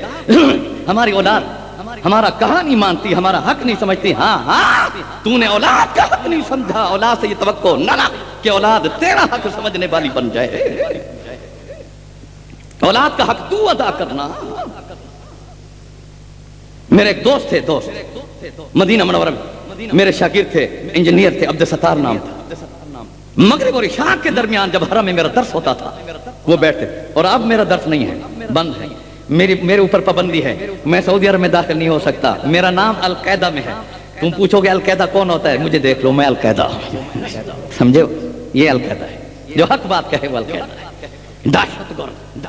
ہماری اولاد ہمارا کہا نہیں مانتی، ہمارا حق نہیں سمجھتی۔ ہاں ہاں، تو نے اولاد کا حق نہیں سمجھا، اولاد سے یہ توقع نہ کہ اولاد تیرا حق سمجھنے والی بن جائے۔ اولاد کا حق تو ادا کرنا۔ میرے ایک دوست تھے، مدینہ منورہ میں میرے شاگرد تھے، انجینئر تھے، عبدالستار نام تھا۔ مغرب اور عشاء کے درمیان جب حرم میں میرا درس ہوتا تھا وہ بیٹھتے، اور اب میرا درس نہیں ہے، بند ہے، میرے اوپر پابندی ہے، میں سعودی عرب میں داخل نہیں ہو سکتا، میرا نام القاعدہ میں ہے۔ تم پوچھو گے القاعدہ کون ہوتا ہے، مجھے دیکھ لو، میں القاعدہ ہوں، سمجھو، یہ القاعدہ ہے، جو حق بات کہے وہ القاعدہ ہے۔ دہشت گرد،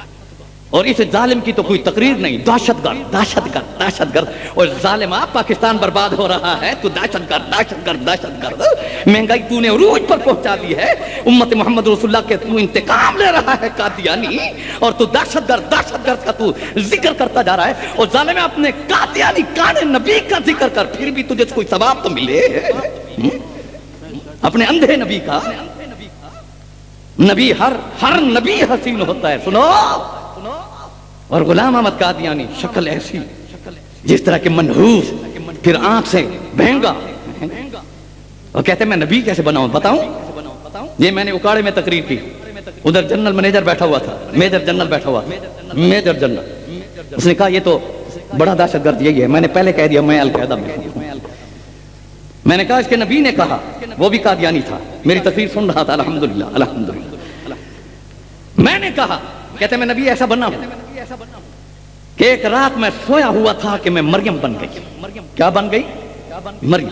اور اس ظالم کی تو کوئی تقریر نہیں، دہشت گرد، دہشت گرد، دہشت گرد۔ اور ظالم آپ، پاکستان برباد ہو رہا ہے، تو دہشت گرد، دہشت گرد، دہشت گرد۔ مہنگائی تو نے عروج پر پہنچا دی ہے، امت محمد رسول اللہ کے تو انتقام لے رہا ہے قادیانی، اور تو دہشت گرد کا تو ذکر کرتا جا رہا ہے۔ اور ظالم اپنے قادیانی کان نبی کا ذکر کر، پھر بھی تجھے کوئی ثواب تو ملے، اپنے اندھے نبی کا۔ نبی ہر نبی حسین ہوتا ہے، سنو۔ اور غلام احمد قادیانی شکل ایسی جس طرح کے منحوس، پھر آنکھ سے بہنگا، اور کہتے ہیں میں نبی کیسے بناؤں، بتاؤں؟ یہ میں نے اکاڑے میں تقریر کی، ادھر جنرل مینیجر بیٹھا ہوا تھا، میجر جنرل بیٹھا ہوا تھا، میجر جنرل۔ اس نے کہا یہ تو بڑا دہشت گرد یہی ہے۔ میں نے پہلے کہہ دیا میں القاعدہ میں ہوں۔ میں نے کہا اس کے نبی نے کہا، وہ بھی قادیانی تھا، میری تقریر سن رہا تھا، الحمدللہ الحمدللہ۔ میں نے کہا، کہتے میں نبی ایسا بنا ہوں کہ ایک رات میں سویا ہوا تھا کہ میں مریم بن گئی۔ کیا بن گئی؟ مریم۔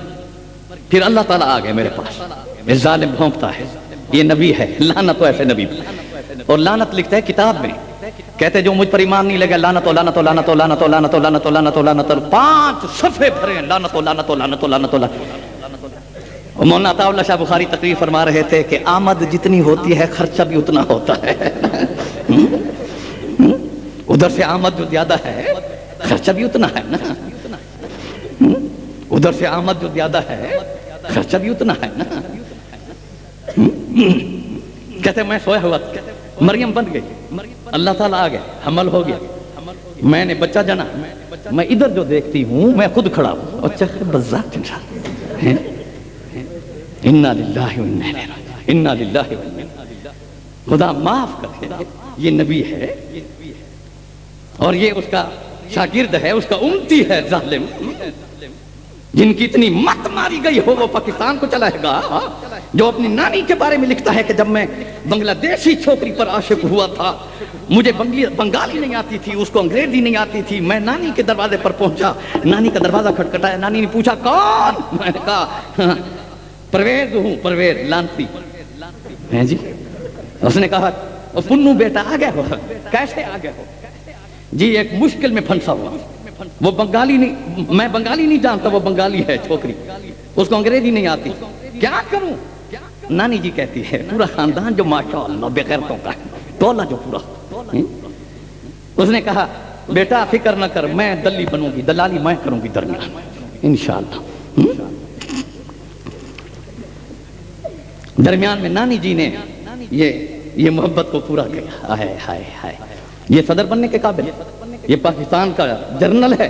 پھر اللہ تعالیٰ آ گئے میرے پاس، یہ ظالم بھونکتا ہے، یہ نبی ہے، لعنت ہو ایسے نبی۔ اور لعنت لکھتا ہے کتاب میں، کہتے جو مجھ پر ایمان نہیں لگا، لعنت ہو لعنت ہو لعنت ہو لعنت ہو لعنت ہو لعنت ہو لعنت ہو لعنت ہو، 5 صفحے بھرے ہیں، لعنت ہو لعنت ہو لعنت ہو لعنت ہو لعنت ہو۔ مولانا عطا اللہ شاہ بخاری تقریر فرما رہے تھے کہ آمد جتنی ہوتی ہے خرچہ بھی اتنا ہوتا ہے۔ ادھر سے آمد جو زیادہ ہے خرچہ بھی اتنا ہے نا، ادھر سے آمد جو زیادہ ہے خرچہ بھی اتنا ہے نا۔ کہتے میں سویا ہوا تھا، مریم بن گئی، اللہ تعالیٰ آ گئے، حمل ہو گیا، میں نے بچہ جنا، میں ادھر جو دیکھتی ہوں میں خود کھڑا ہوں، اچھا بذات انسان، انا للہ و انا الیہ راجعون، انا للہ و انا الیہ راجعون۔ خدا معاف کرے، یہ نبی ہے اور یہ اس کا شاگرد ہے، اس کا امتی ہے ظالم، جن کی اتنی مت ماری گئی ہو وہ پاکستان کو چلائے گا، جو اپنی نانی کے بارے میں لکھتا ہے کہ جب میں بنگلہ دیشی چھوکری پر عاشق ہوا تھا، مجھے بنگالی نہیں آتی تھی، اس کو انگریزی نہیں آتی تھی، میں نانی کے دروازے پر پہنچا، نانی کا دروازہ کھٹکھٹایا، نانی نے پوچھا کون؟ میں نے کہا پرویز ہوں، پرویز لانتی ہیں جی۔ اس نے کہا پنو بیٹا آ گئے ہو، کیسے آ گئے ہو؟ جی ایک مشکل میں پھنسا ہوا، وہ بنگالی نہیں، میں بنگالی نہیں جانتا، وہ بنگالی ہے چھوکری، اس کو انگریزی نہیں آتی، کیا کروں؟ نانی جی کہتی ہے پورا خاندان جو ماشاءاللہ بغیرتوں کا ہے، ٹولا جو پورا۔ اس نے کہا بیٹا فکر نہ کر، میں دلی بنوں گی، دلالی میں کروں گی درمیان انشاءاللہ۔ درمیان میں نانی جی نے یہ محبت کو پورا کیا۔ ہائے ہائے ہائے، یہ صدر بننے کے قابل، یہ پاکستان کا جنرل ہے،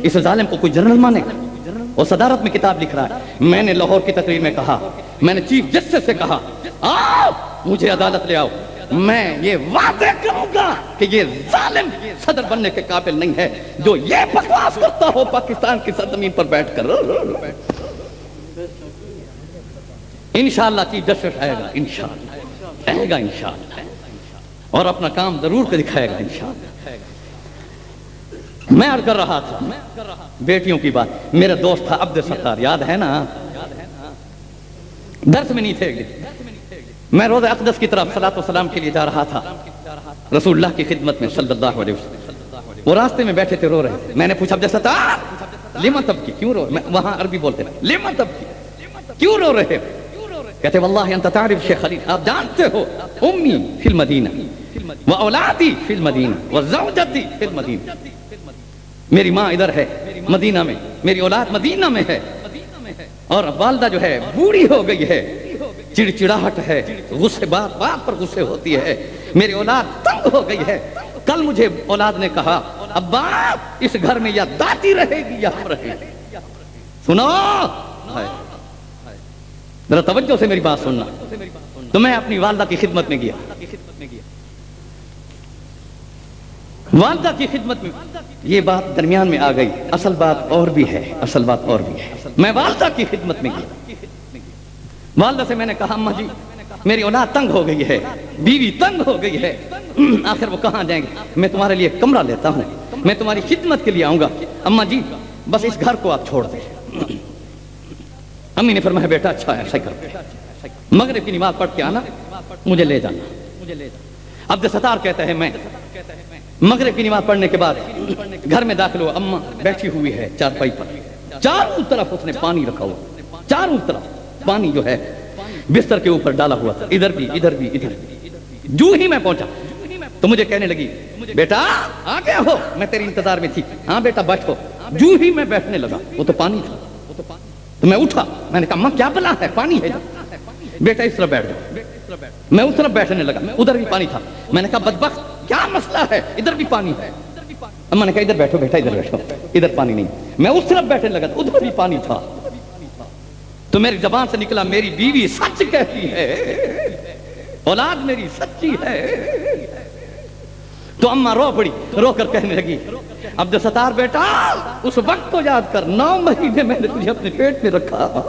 اس ظالم کو کوئی جنرل مانے گا؟ اور صدارت میں کتاب لکھ رہا ہے۔ میں نے لاہور کی تقریر میں کہا، میں نے چیف جسٹس سے کہا آؤ مجھے عدالت لے آؤ، میں یہ واضح کروں گا کہ یہ ظالم صدر بننے کے قابل نہیں ہے، جو یہ بکواس کرتا ہو پاکستان کی سرزمین پر بیٹھ کر۔ انشاءاللہ چیف جسٹس آئے گا، انشاءاللہ آئے گا انشاءاللہ، اور اپنا کام ضرور کر دکھائے گا انشاءاللہ۔ میں عرض کر رہا تھا بیٹیوں کی بات، میرا دوست تھا عبد ستار، یاد ہے نا؟ درس میں نہیں تھے، میں روضہ اقدس کی طرف صلاۃ و سلام کے لیے جا رہا تھا، رسول اللہ کی خدمت میں صلی اللہ علیہ وسلم۔ وہ راستے میں بیٹھے تھے، رو رہے تھے۔ میں نے پوچھا عبد ستار لما تبکی، کیوں رو؟ وہاں عربی بولتے ہیں، لما تبکی، کیوں رو رہے؟ کہتے واللہ انت تعرف شیخ خلیل، آپ جانتے ہو امی فی المدینہ، وَأَوْلَادِي فِي الْمَدِينَةِ وَزَوْجَتِي فِي الْمَدِينَةِ. میری ماں ادھر ہے مدینہ میں، میری اولاد مدینہ میں ہے، اور والدہ جو ہے بوڑھی ہو گئی ہے، چڑچڑاہٹ ہے، غصے بات بات پر غصے ہوتی ہے، میری اولاد تنگ ہو گئی ہے. کل مجھے اولاد نے کہا ابا اس گھر میں یا دادی رہے گی یا ہم رہے گی. سنو ذرا توجہ سے میری بات سننا. تو میں اپنی والدہ کی خدمت میں گیا، والدہ کی خدمت میں. یہ بات درمیان میں آ گئی، اصل بات اور بھی ہے، اصل بات اور بھی ہے. میں والدہ کی خدمت میں گیا، والدہ سے میں نے کہا اماں جی میری اولاد تنگ ہو گئی ہے، بیوی تنگ ہو گئی ہے، آخر وہ کہاں جائیں گے؟ میں تمہارے لیے کمرہ لیتا ہوں، میں تمہاری خدمت کے لیے آؤں گا. اماں جی بس اس گھر کو آپ چھوڑ دیں. امی نے فرمایا بیٹا اچھا ہے ایسا کرو، مغرب کی نماز پڑھ کے آنا، مجھے لے جانا. عبد ستار کہتا ہے میں مغرب کی نماز پڑھنے کے بعد گھر میں داخل ہوا، اماں بیٹھی ہوئی ہے چارپائی پر، چاروں طرف اس نے پانی رکھا ہوا، چاروں طرف پانی جو ہے بستر کے اوپر ڈالا ہوا تھا، ادھر بھی ادھر بھی ادھر بھی. جو ہی میں پہنچا تو مجھے کہنے لگی بیٹا آ گیا ہو، میں تیری انتظار میں تھی. ہاں بیٹا بیٹھو. جو ہی میں بیٹھنے لگا وہ تو پانی تھا. تو میں اٹھا، میں نے کہا اماں کیا بلا ہے، پانی ہے. بیٹا اس طرح بیٹھ جاؤ. میں اس طرف بیٹھنے لگا، ادھر بھی پانی تھا. میں نے کہا بدبخت کیا مسئلہ ہے، ادھر بھی پانی ہے. اماں نے کہا ادھر بیٹھو بیٹا، ادھر بیٹھو، ادھر پانی نہیں. میں اس طرف بیٹھنے لگا، ادھر بھی پانی تھا. تو میری زبان سے نکلا میری بیوی سچ کہتی ہے، اولاد میری سچی ہے. تو اماں رو پڑی، رو کر کہنے لگی عبد ستار بیٹا اس وقت کو یاد کر، 9 مہینے میں نے تجھے اپنے پیٹ میں رکھا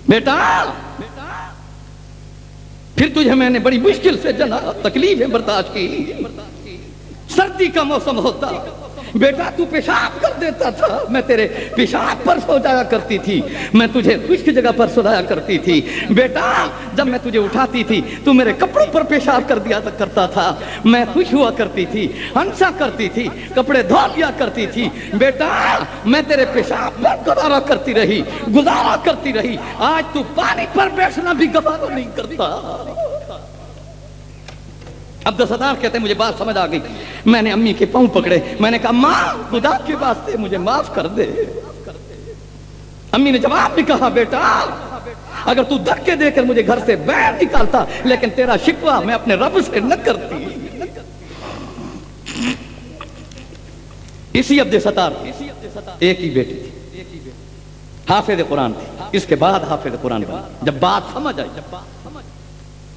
بیٹا، پھر تجھے میں نے بڑی مشکل سے جنا، تکلیفیں برداشت کی. سردی کا موسم ہوتا بیٹا تو پیشاب کر دیتا تھا، میں تیرے پیشاب پر سو جایا کرتی تھی، میں تجھے خشک جگہ پر سلایا کرتی تھی. بیٹا جب میں تجھے اٹھاتی تھی تو میرے کپڑوں پر پیشاب کر دیا کرتا تھا، میں خوش ہوا کرتی تھی، ہنسا کرتی تھی، کپڑے دھو دیا کرتی تھی. بیٹا میں تیرے پیشاب پر گزارا کرتی رہی. آج تو پانی پر بیٹھنا بھی گوارا نہیں کرتا. عبد ستار کہتے ہیں مجھے بات سمجھ آ گئی. میں نے امی کے پاؤں پکڑے، میں نے کہا ماں خدا کے واسطے مجھے معاف کر دے. امی نے جواب بھی کہا بیٹا اگر تو دھکے دے کر مجھے گھر سے باہر نکالتا لیکن تیرا شکوہ میں اپنے رب سے نہ کرتی. اسی عبد ستار ایک ہی بیٹی تھی، حافظ قرآن تھی. اس کے بعد حافظ قرآن بنا. جب بات سمجھ آئی،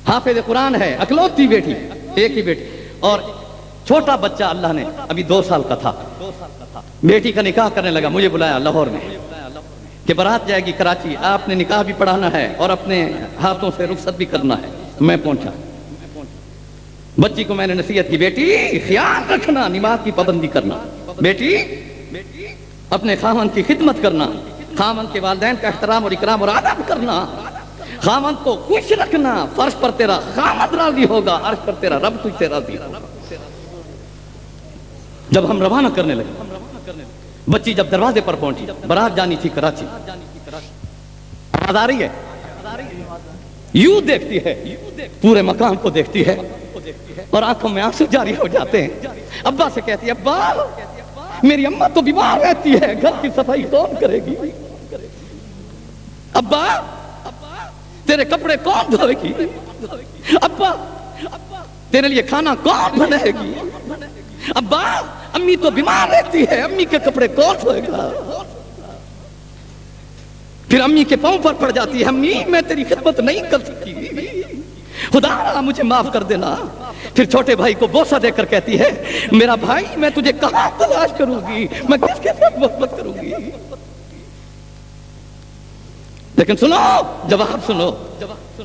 حافظ قرآن ہے، اکلوتی بیٹی، ایک ہی بیٹی. اور چھوٹا بچہ اللہ نے ابھی 2 سال کا تھا، بیٹی کا نکاح کرنے لگا. مجھے بلایا لاہور میں کہ بارات جائے گی کراچی، آپ نے نکاح بھی پڑھانا ہے اور اپنے ہاتھوں سے رخصت بھی کرنا ہے. میں پہنچا، بچی کو میں نے نصیحت کی بیٹی خیال رکھنا، نماز کی پابندی کرنا، بیٹی اپنے خاوند کی خدمت کرنا، خاوند کے والدین کا احترام اور اکرام اور ادب کرنا، خاوند کو خوش رکھنا. فرش پر تیرا خاوند راضی ہوگا، عرش پر تیرا رب تجھ سے راضی ہوگا. جب ہم روانہ کرنے لگے، بچی جب دروازے پر پہنچی، بارات جانی تھی کراچی. آواز آ رہی ہے؟ یوں دیکھتی ہے، پورے مکان کو دیکھتی ہے اور آنکھوں میں آنسو جاری ہو جاتے ہیں. ابا سے کہتی ہے ابا میری اماں تو بیمار رہتی ہے، گھر کی صفائی کون کرے گی؟ ابا تیرے کپڑے کون دھوئے گی؟ ابا تیرے لیے کھانا کون بنائے گی؟ ابا امی تو بیمار رہتی ہے، امی کے کپڑے کون دھوئے گا؟ پھر امی کے پاؤں پر پڑ جاتی ہے، امی میں تیری خدمت نہیں کر سکی، خدا مجھے معاف کر دینا. پھر چھوٹے بھائی کو بوسہ دے کر کہتی ہے میرا بھائی میں تجھے کہاں تلاش کروں گی، میں کس کے ساتھ محبت کروں گی؟ لیکن سنو، جواب سنو.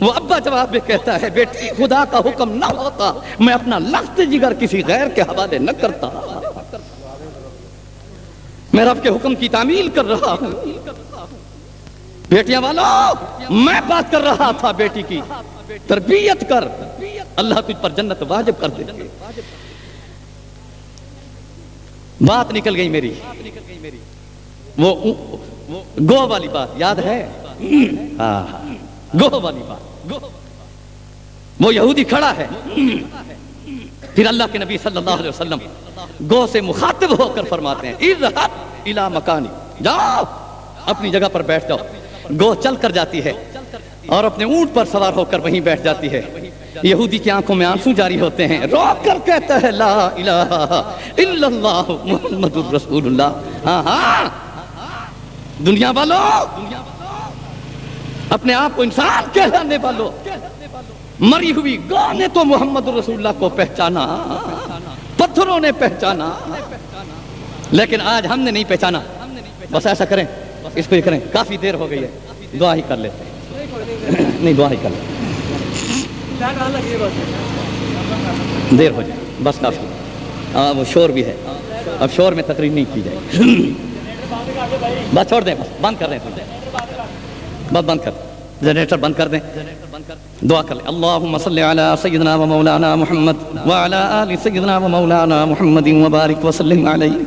وہ ابا جواب میں کہتا ہے بیٹی خدا کا حکم نہ ہوتا میں اپنا لخت جگر کسی غیر کے حوالے نہ کرتا. میں رب کے حکم کی تعمیل کر رہا ہوں. بیٹیاں والو میں بات کر رہا تھا بیٹی کی تربیت کر، اللہ تجھ پر جنت واجب کر دے. بات نکل گئی میری، وہ گو والی بات یاد ہے؟ گو والی بات. وہ یہودی کھڑا ہے، پھر اللہ کے نبی صلی اللہ علیہ وسلم گو سے مخاطب ہو کر فرماتے ہیں اذهب الى مکانی، جاؤ اپنی جگہ پر بیٹھ جاؤ۔ گو چل کر جاتی ہے اور اپنے اونٹ پر سوار ہو کر وہیں بیٹھ جاتی ہے۔ یہودی کی آنکھوں میں آنسو جاری ہوتے ہیں، رو کر کہتا ہے لا الہ الا اللہ محمد الرسول اللہ۔ ہاں ہاں دنیا والوں، اپنے آپ کو انسان کہلانے والوں، مری ہوئی گو نے تو محمد رسول اللہ کو پہچانا، پتھروں نے پہچانا، لیکن آج ہم نے نہیں پہچانا۔ بس ایسا کریں، اس کو یہ کریں، کافی دیر ہو گئی ہے، دعا ہی کر لیتے ہیں، نہیں دعا ہی کر لیتے، دیر ہو جائے، بس کافی، وہ شور بھی ہے، اب شور میں تقریر نہیں کی جائے، بس چھوڑ دیں، بس بند کر دیں، بس بند کر، جنریٹر بند کر دیں، دعا کر لیں۔ اللہم صلی علی سیدنا و مولانا محمد وعلی آل سیدنا و مولانا محمد وبارک وسلم علیہ۔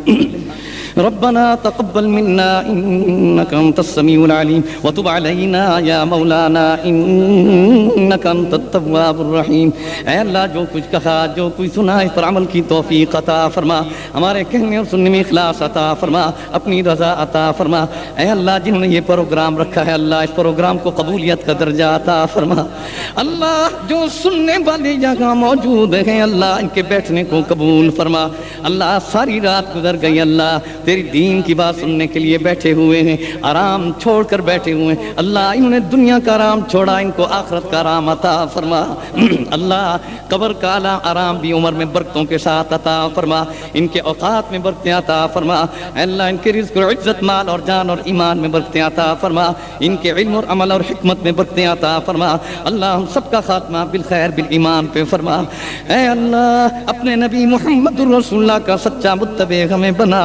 ربنا تقبل منا انك انت السميع العليم وتب علينا يا مولانا انك انت التواب الرحيم۔ اے اللہ جو کچھ کہا، جو کچھ سنا، اس پر عمل کی توفیق عطا فرما، ہمارے کہنے اور سننے میں اخلاص عطا فرما، اپنی رضا عطا فرما۔ اے اللہ جنہوں نے یہ پروگرام رکھا ہے، اللہ اس پروگرام کو قبولیت کا درجہ عطا فرما۔ اللہ جو سننے والے یہاں موجود ہیں، اللہ ان کے بیٹھنے کو قبول فرما۔ اللہ ساری رات گزر گئی، اللہ تیری دین کی بات سننے کے لیے بیٹھے ہوئے ہیں، آرام چھوڑ کر بیٹھے ہوئے ہیں، اللہ انہوں نے دنیا کا آرام چھوڑا، ان کو آخرت کا آرام عطا فرما۔ اللہ قبر کا آرام بھی عمر میں برکتوں کے ساتھ عطا فرما، ان کے اوقات میں برکتیں عطا فرما۔ اللہ ان کے رزق اور عزت، مال اور جان اور ایمان میں برکتیں عطا فرما، ان کے علم اور عمل اور حکمت میں برکتیں عطا فرما۔ اللہ ہم سب کا خاتمہ بالخیر بالایمان پہ فرما۔ اے اللہ اپنے نبی محمد رسول اللہ کا سچا متبع ہمیں بنا۔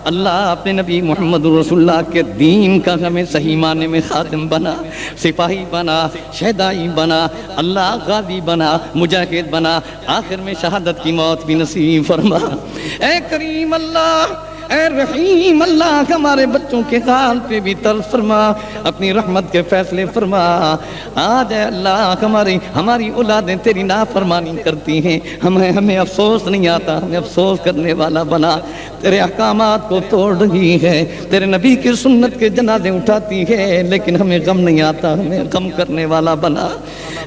اللہ اپنے نبی محمد رسول اللہ کے دین کا ہمیں صحیح معنی میں خادم بنا، سپاہی بنا، شہدائی بنا، اللہ غازی بنا، مجاہد بنا، آخر میں شہادت کی موت بھی نصیب فرما۔ اے کریم اللہ، اے رحیم اللہ، ہمارے بچوں کے حال پہ بھی ترس فرما، اپنی رحمت کے فیصلے فرما۔ آج اے اللہ ہماری اولادیں تیری نافرمانی کرتی ہیں، ہمیں افسوس نہیں آتا، ہمیں افسوس کرنے والا بنا، تیرے احکامات کو توڑ رہی ہے، تیرے نبی کی سنت کے جنازے اٹھاتی ہے، لیکن ہمیں غم نہیں آتا، ہمیں غم کرنے والا بنا۔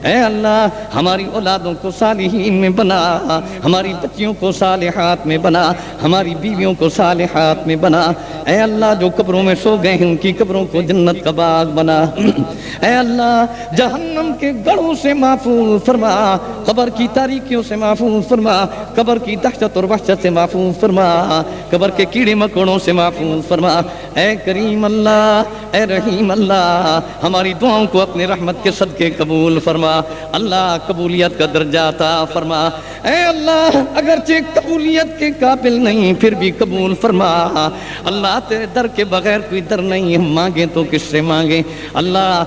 اے اللہ ہماری اولادوں کو صالحین میں بنا، ہماری بچیوں کو صالحات میں بنا، ہماری بیویوں کو صالحات میں بنا۔ اے اللہ جو قبروں میں سو گئے ہیں ان کی قبروں کو جنت کا باغ بنا۔ اے اللہ جہنم کے گڑھوں سے محفوظ فرما، قبر کی تاریکیوں سے محفوظ فرما، قبر کی دہشت اور وحشت سے محفوظ فرما، قبر کے کیڑے مکوڑوں سے محفوظ فرما۔ اے کریم اللہ، اے رحیم اللہ، ہماری دعاؤں کو اپنے رحمت کے صدقے قبول فرما۔ اللہ قبولیت کا درجہ عطا فرما۔ اے اللہ اگرچہ قبولیت کے قابل نہیں پھر بھی قبول فرما۔ اللہ تیرے در کے بغیر کوئی در نہیں، ہم مانگیں تو کس سے مانگیں؟ اللہ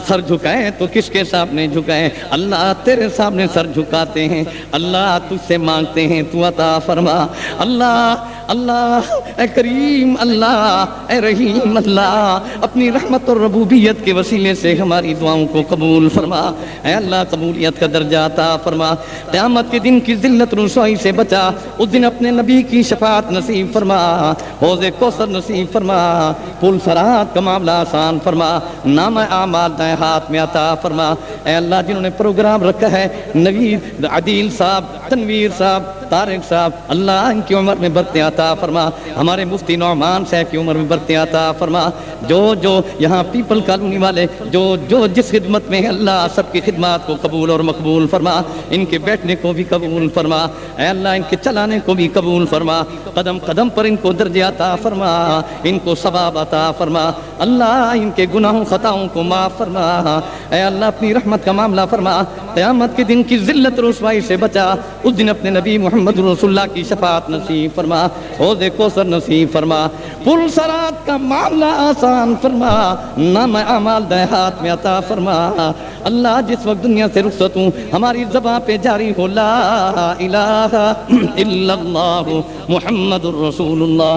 سر جھکائیں تو کس کے سامنے جھکائیں؟ اللہ تیرے سامنے سر جھکاتے ہیں، اللہ تجھ سے مانگتے ہیں، تو عطا فرما۔ اللہ اے کریم اللہ، اے رحیم اللہ، اپنی رحمت اور ربوبیت کے وسیلے سے ہماری دعاؤں کو قبول فرما۔ اے اللہ قبولیت کا درجہ عطا فرما۔ قیامت کے دن کی ذلت رسوائی سے بچا، اس دن اپنے نبی کی شفاعت نصیب فرما، حوض کوثر نصیب فرما، پل صراط کا معاملہ آسان فرما، نام اعمال دائیں ہاتھ میں عطا فرما۔ اے اللہ جنہوں نے پروگرام رکھا ہے، نوید عدیل صاحب، تنویر صاحب، طارق صاحب، اللہ ان کی عمر میں برکتیں عطا فرما، ہمارے مفتی نعمان صاحب کی عمر میں برکتیں عطا فرما، جو یہاں پیپل کالونی والے جو جس خدمت میں ہیں، اللہ سب کی خدمات کو قبول اور مقبول فرما، ان کے بیٹھنے کو بھی قبول فرما، اے اللہ ان کے چلانے کو بھی قبول فرما، قدم قدم پر ان کو درجہ عطا فرما، ان کو ثواب عطا فرما، اللہ ان کے گناہوں خطاؤں کو معاف فرما۔ اے اللہ اپنی رحمت کا معاملہ فرما، قیامت کے دن کی ذلت رسوائی سے بچا، اس دن اپنے نبی محمد رسول اللہ کی شفاعت نصیب فرما، حوض کوثر نصیب فرما، پل صراط کا معاملہ آسان فرما، نام اعمال دائیں ہاتھ میں عطا فرما۔ اللہ جس وقت دنیا سے رخصت ہوں ہماری زبان پہ جاری ہو لا الہ الا اللہ محمد الرسول اللہ۔